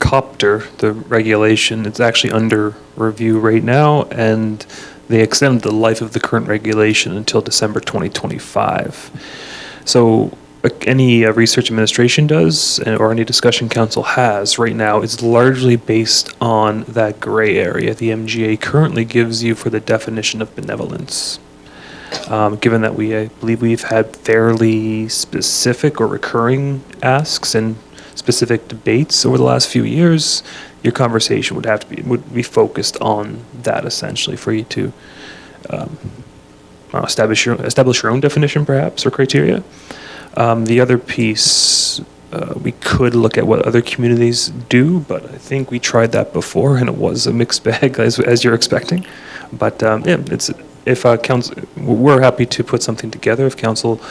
C: copter, the regulation, it's actually under review right now, and they extended the life of the current regulation until December 2025. So any research administration does, or any discussion council has right now, is largely based on that gray area the MGA currently gives you for the definition of benevolence. Given that I believe we've had fairly specific or recurring asks and specific debates over the last few years, your conversation would be focused on that essentially for you to establish your own definition perhaps or criteria. The other piece, we could look at what other communities do, but I think we tried that before and it was a mixed bag as you're expecting. But if council, we're happy to put something together if council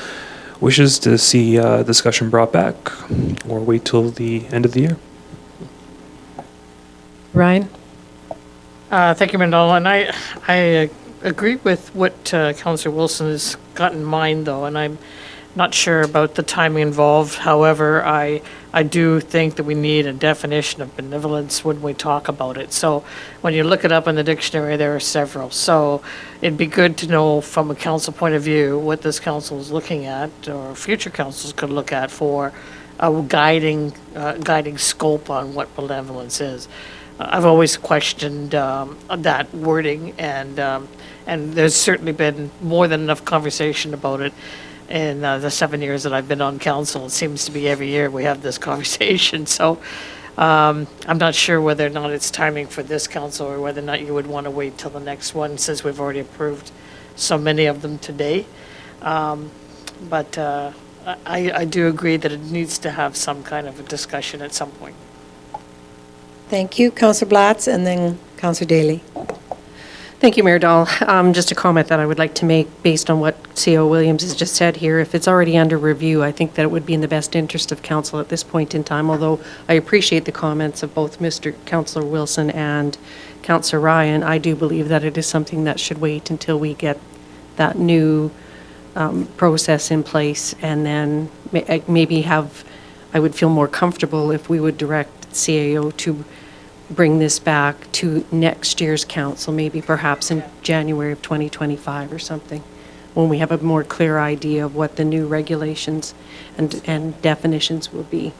C: wishes to see discussion brought back, or wait till the end of the year.
A: Ryan?
E: Thank you, Mandel. And I agree with what Councillor Wilson has got in mind, though, and I'm not sure about the timing involved. However, I do think that we need a definition of benevolence when we talk about it. So when you look it up in the dictionary, there are several. So it'd be good to know from a council point of view what this council is looking at, or future councils could look at for a guiding scope on what benevolence is. I've always questioned that wording, and there's certainly been more than enough conversation about it in the 7 years that I've been on council. It seems to be every year we have this conversation. So I'm not sure whether or not it's timing for this council, or whether or not you would want to wait till the next one, since we've already approved so many of them today. But I do agree that it needs to have some kind of a discussion at some point.
A: Thank you. Councillor Blatz, and then Councillor Daly.
B: Thank you, Mayor Dahl. Just a comment that I would like to make based on what CO Williams has just said here. If it's already under review, I think that it would be in the best interest of council at this point in time, although I appreciate the comments of both Councillor Wilson and Councillor Ryan. I do believe that it is something that should wait until we get that new process in place, and then maybe I would feel more comfortable if we would direct CAO to bring this back to next year's council, maybe perhaps in January of 2025 or something, when we have a more clear idea of what the new regulations and definitions will be.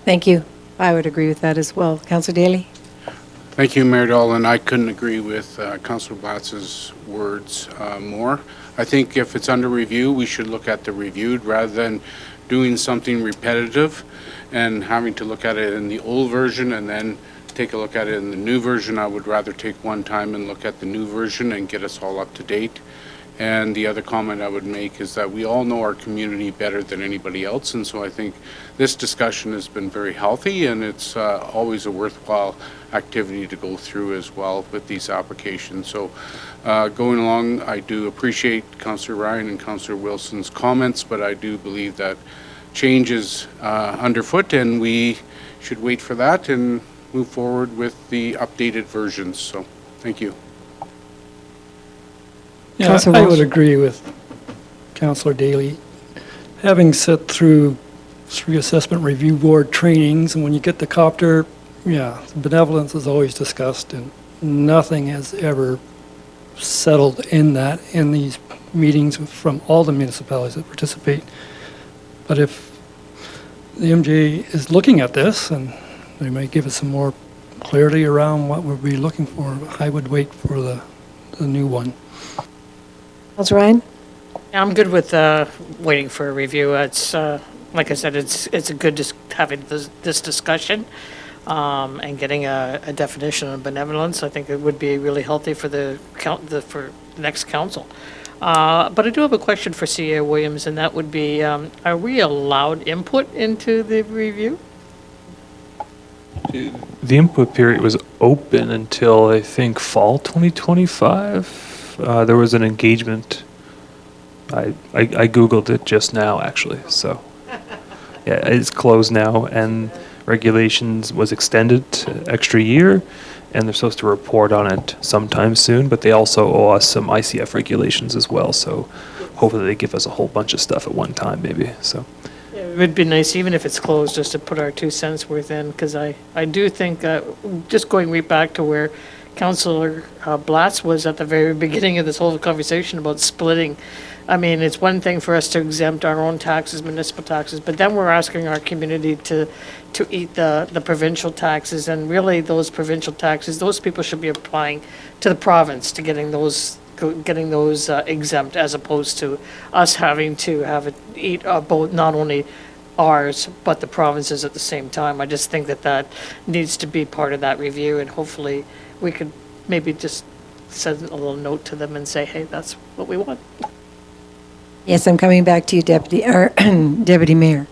A: Thank you. I would agree with that as well. Councillor Daly?
G: Thank you, Mayor Dahl, and I couldn't agree with Councillor Blatz's words more. I think if it's under review, we should look at the reviewed rather than doing something repetitive and having to look at it in the old version and then take a look at it in the new version. I would rather take one time and look at the new version and get us all up to date. And the other comment I would make is that we all know our community better than anybody else, and so I think this discussion has been very healthy, and it's always a worthwhile activity to go through as well with these applications. So going along, I do appreciate Councillor Ryan and Councillor Wilson's comments, but I do believe that change is underfoot, and we should wait for that and move forward with the updated versions. So thank you.
H: Yeah,
A: Councillor
H: I
A: Walsh.
H: would agree with Councillor Daly. Having sat through 3 assessment review board trainings, and when you get the copter, yeah, benevolence is always discussed, and nothing has ever settled in these meetings from all the municipalities that participate. But if the MJ is looking at this, and they might give us some more clarity around what we'll be looking for, I would wait for the new one.
A: Councillor Ryan?
E: I'm good with waiting for a review. It's like I said, it's a good having this discussion and getting a definition of benevolence. I think it would be really healthy for the next council. But I do have a question for CA Williams, and that would be: are we allowed input into the review?
C: The input period was open until I think fall 2025. There was an engagement. I Googled it just now, actually. So, yeah, it's closed now, and regulations was extended to extra year, and they're supposed to report on it sometime soon, but they also owe us some ICF regulations as well. So hopefully they give us a whole bunch of stuff at one time, maybe. So
E: It would be nice, even if it's closed, just to put our 2 cents worth in, because I do think, just going right back to where Councillor Blatz was at the very beginning of this whole conversation about splitting. I mean, it's one thing for us to exempt our own taxes, municipal taxes, but then we're asking our community to eat the provincial taxes, and really those provincial taxes, those people should be applying to the province to getting those exempt, as opposed to us having to have it eat both, not only ours, but the provinces at the same time. I just think that needs to be part of that review, and hopefully we could maybe just send a little note to them and say, hey, that's what we want.
A: Yes, I'm coming back to you, Deputy, or Deputy Mayor.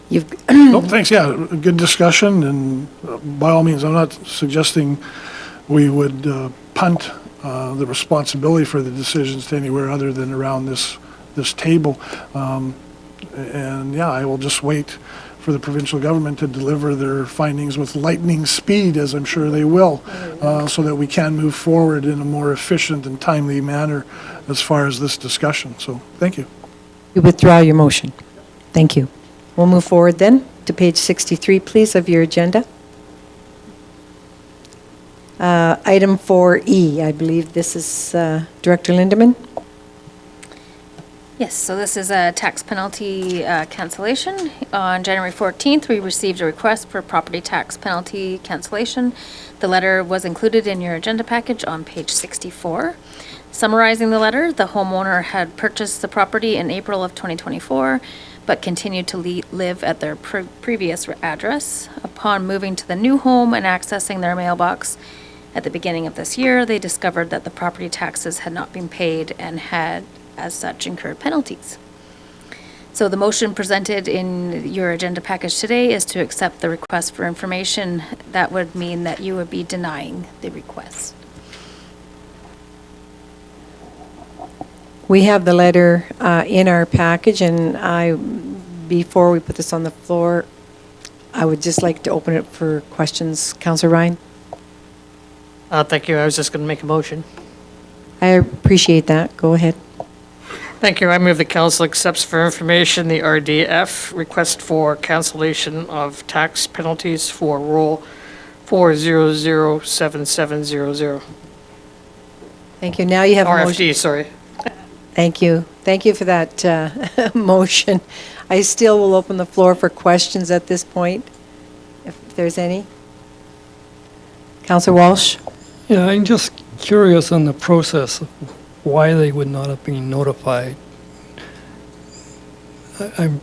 A: You've,
F: No, thanks, yeah, a good discussion, and by all means, I'm not suggesting we would punt the responsibility for the decisions to anywhere other than around this table. And yeah, I will just wait for the provincial government to deliver their findings with lightning speed, as I'm sure they will, so that we can move forward in a more efficient and timely manner as far as this discussion. So, thank you.
A: you withdraw your motion. Thank you. We'll move forward then to page 63, please, of your agenda. Item 4E, I believe this is Director Lindeman.
D: Yes, so this is a tax penalty cancellation. On January 14th, we received a request for property tax penalty cancellation. The letter was included in your agenda package on page 64. Summarizing the letter, the homeowner had purchased the property in April of 2024, but continued to live at their previous address. Upon moving to the new home and accessing their mailbox at the beginning of this year, they discovered that the property taxes had not been paid and had, as such, incurred penalties. So the motion presented in your agenda package today is to accept the request for information. That would mean that you would be denying the request.
A: We have the letter in our package, and before we put this on the floor, I would just like to open it for questions. Councillor Ryan?
E: Thank you. I was just going to make a motion.
A: I appreciate that. Go ahead.
E: Thank you. I move the council accepts for information the RDF request for cancellation of tax penalties for roll 4007700.
A: Thank you. Now you have a motion.
E: RFD, sorry.
A: Thank you. Thank you for that motion. I still will open the floor for questions at this point, if there's any. Councillor Walsh?
H: Yeah, I'm just curious on the process of why they would not have been notified. I'm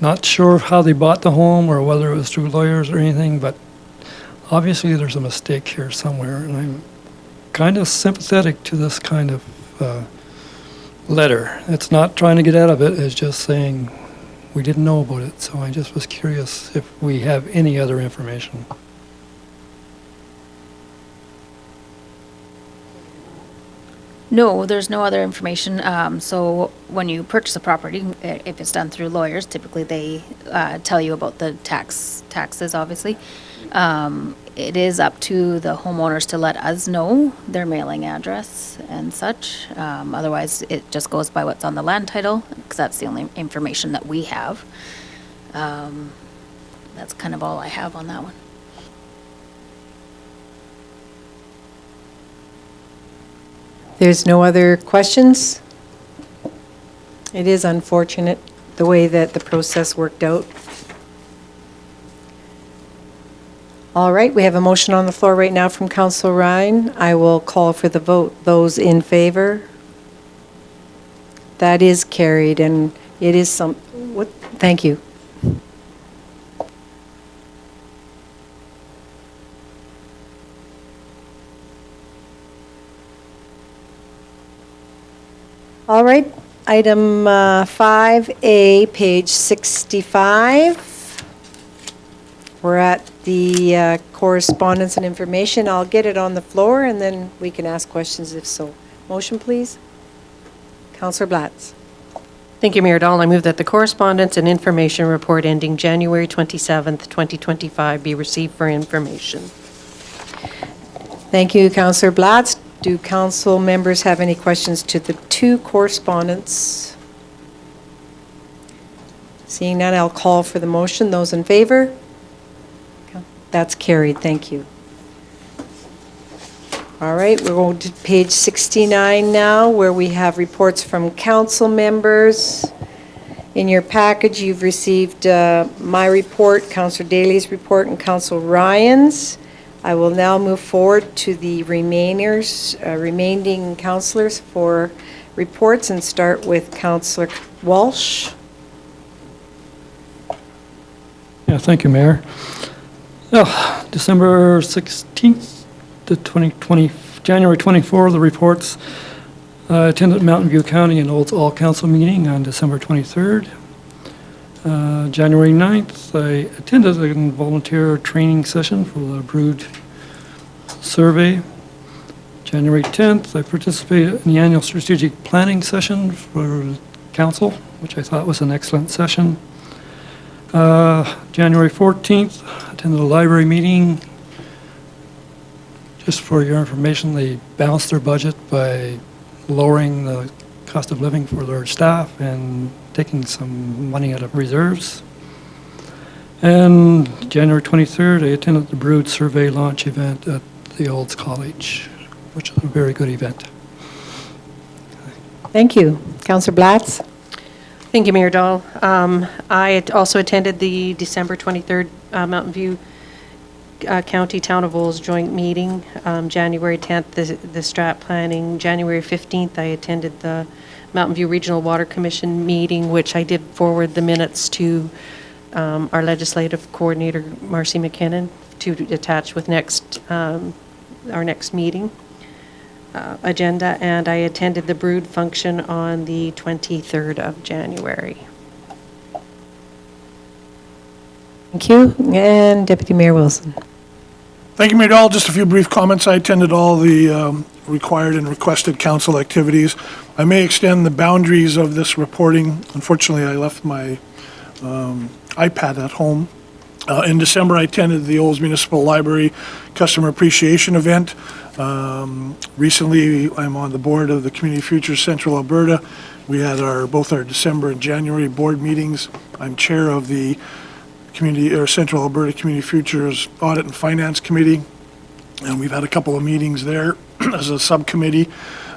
H: not sure how they bought the home or whether it was through lawyers or anything, but obviously there's a mistake here somewhere, and I'm kind of sympathetic to this kind of letter. It's not trying to get out of it, it's just saying we didn't know about it, so I just was curious if we have any other information.
D: No, there's no other information. So when you purchase a property, if it's done through lawyers, typically they tell you about the taxes, obviously. It is up to the homeowners to let us know their mailing address and such. Otherwise, it just goes by what's on the land title, because that's the only information that we have. That's kind of all I have on that one.
A: There's no other questions? It is unfortunate the way that the process worked out. All right, we have a motion on the floor right now from Councillor Ryan. I will call for the vote. Those in favor? That is carried, and it is thank you. All right, item 5A, page 65. We're at the correspondence and information. I'll get it on the floor, and then we can ask questions if so. Motion, please. Councillor Blatz.
B: Thank you, Mayor Dahl. I move that the correspondence and information report ending January 27th, 2025 be received for information.
A: Thank you, Councillor Blatz. Do council members have any questions to the two correspondence? Seeing none, I'll call for the motion. Those in favor? That's carried. Thank you. All right, we're going to page 69 now, where we have reports from council members. In your package, you've received my report, Councillor Daly's report, and Councillor Ryan's. I will now move forward to the remaining councillors for reports and start with Councillor Walsh.
H: Yeah, thank you, Mayor. December 16th to January 24, the reports. I attended Mountain View County and Olds All Council meeting on December 23rd. January 9th, I attended a volunteer training session for the Brood survey. January 10th, I participated in the annual strategic planning session for council, which I thought was an excellent session. January 14th, attended a library meeting. Just for your information, they balanced their budget by lowering the cost of living for their staff and taking some money out of reserves. And January 23rd, I attended the Brood survey launch event at the Olds College, which is a very good event.
A: Thank you. Councillor Blatz?
B: Thank you, Mayor Dahl. I also attended the December 23rd Mountain View County Town of Olds joint meeting. January 10th, the strat planning. January 15th, I attended the Mountain View Regional Water Commission meeting, which I did forward the minutes to our legislative coordinator, Marcy McKinnon, to attach with our next meeting agenda. And I attended the Brood function on the 23rd of January.
A: Thank you. And Deputy Mayor Wilson.
F: Thank you, Mayor Dahl. Just a few brief comments. I attended all the required and requested council activities. I may extend the boundaries of this reporting. Unfortunately, I left my iPad at home. In December, I attended the Olds Municipal Library Customer Appreciation Event. Recently, I'm on the board of the Community Futures Central Alberta. We had both our December and January board meetings. I'm chair of the Central Alberta Community Futures Audit and Finance Committee, and we've had a couple of meetings there as a subcommittee,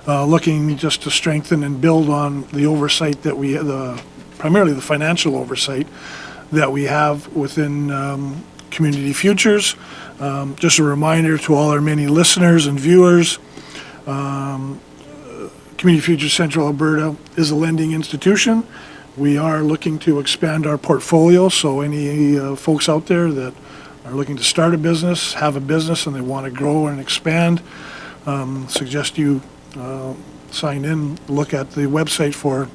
F: looking just to strengthen and build on the oversight that primarily the financial oversight that we have within Community Futures. Just a reminder to all our many listeners and viewers, Community Futures Central Alberta is a lending institution. We are looking to expand our portfolio, so any folks out there that are looking to start a business, have a business, and they want to grow and expand, suggest you sign in, look at the website for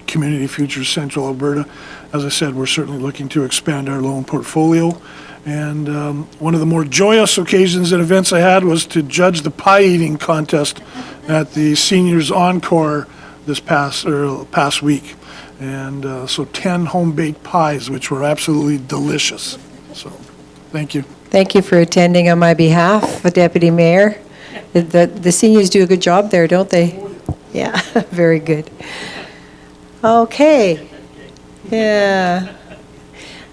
F: Community Futures Central Alberta. As I said, we're certainly looking to expand our loan portfolio. And one of the more joyous occasions and events I had was to judge the pie eating contest at the Seniors Encore this past week. And so 10 home-baked pies, which were absolutely delicious. So, thank you.
A: Thank you for attending on my behalf, Deputy Mayor. The seniors do a good job there, don't they? Yeah, very good. Okay. Yeah.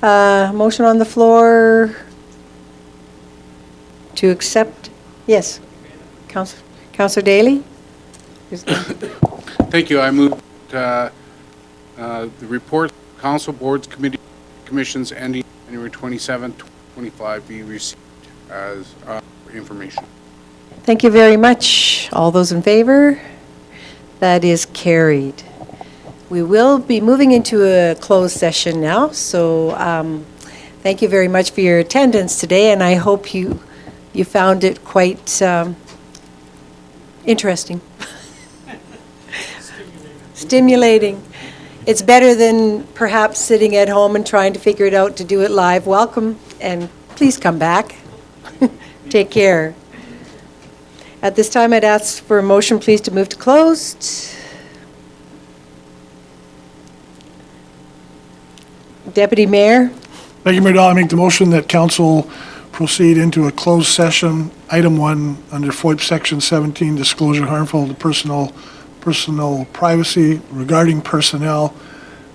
A: Motion on the floor to accept. Yes. Councillor Daly?
G: Thank you. I move the report, council boards, commissions ending January 27, 2025 be received as information.
A: Thank you very much. All those in favor? That is carried. We will be moving into a closed session now, so thank you very much for your attendance today, and I hope you found it quite interesting. Stimulating. It's better than perhaps sitting at home and trying to figure it out to do it live. Welcome, and please come back. Take care. At this time, I'd ask for a motion, please, to move to closed. Deputy Mayor?
F: Thank you, Mayor Dahl. I make the motion that council proceed into a closed session. Item 1, under FOIP Section 17, disclosure harmful to personal privacy regarding personnel,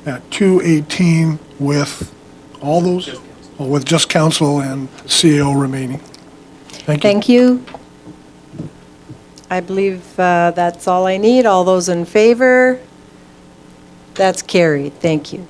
F: at 218 with all those? Or with just council and CAO remaining? Thank you.
A: Thank you. I believe that's all I need. All those in favor? That's carried. Thank you.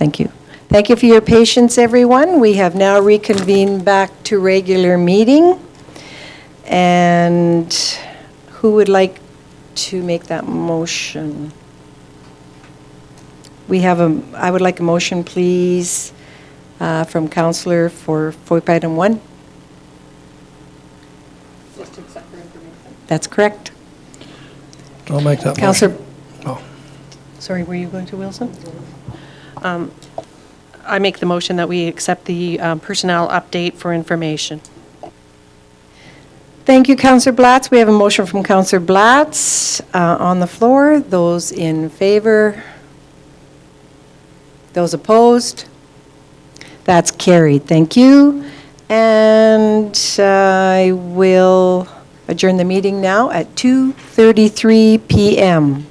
A: Thank you. Thank you for your patience, everyone. We have now reconvened back to regular meeting. And who would like to make that motion? I would like a motion, please, from Councillor for FOIP item 1. That's correct.
H: I'll make that motion.
A: Councillor,
H: Oh.
B: Sorry, were you going to, Wilson? I make the motion that we accept the personnel update for information.
A: thank you, Councillor Blatz. We have a motion from Councillor Blatz on the floor. Those in favor? Those opposed? That's carried. Thank you. And I will adjourn the meeting now at 2:33 p.m.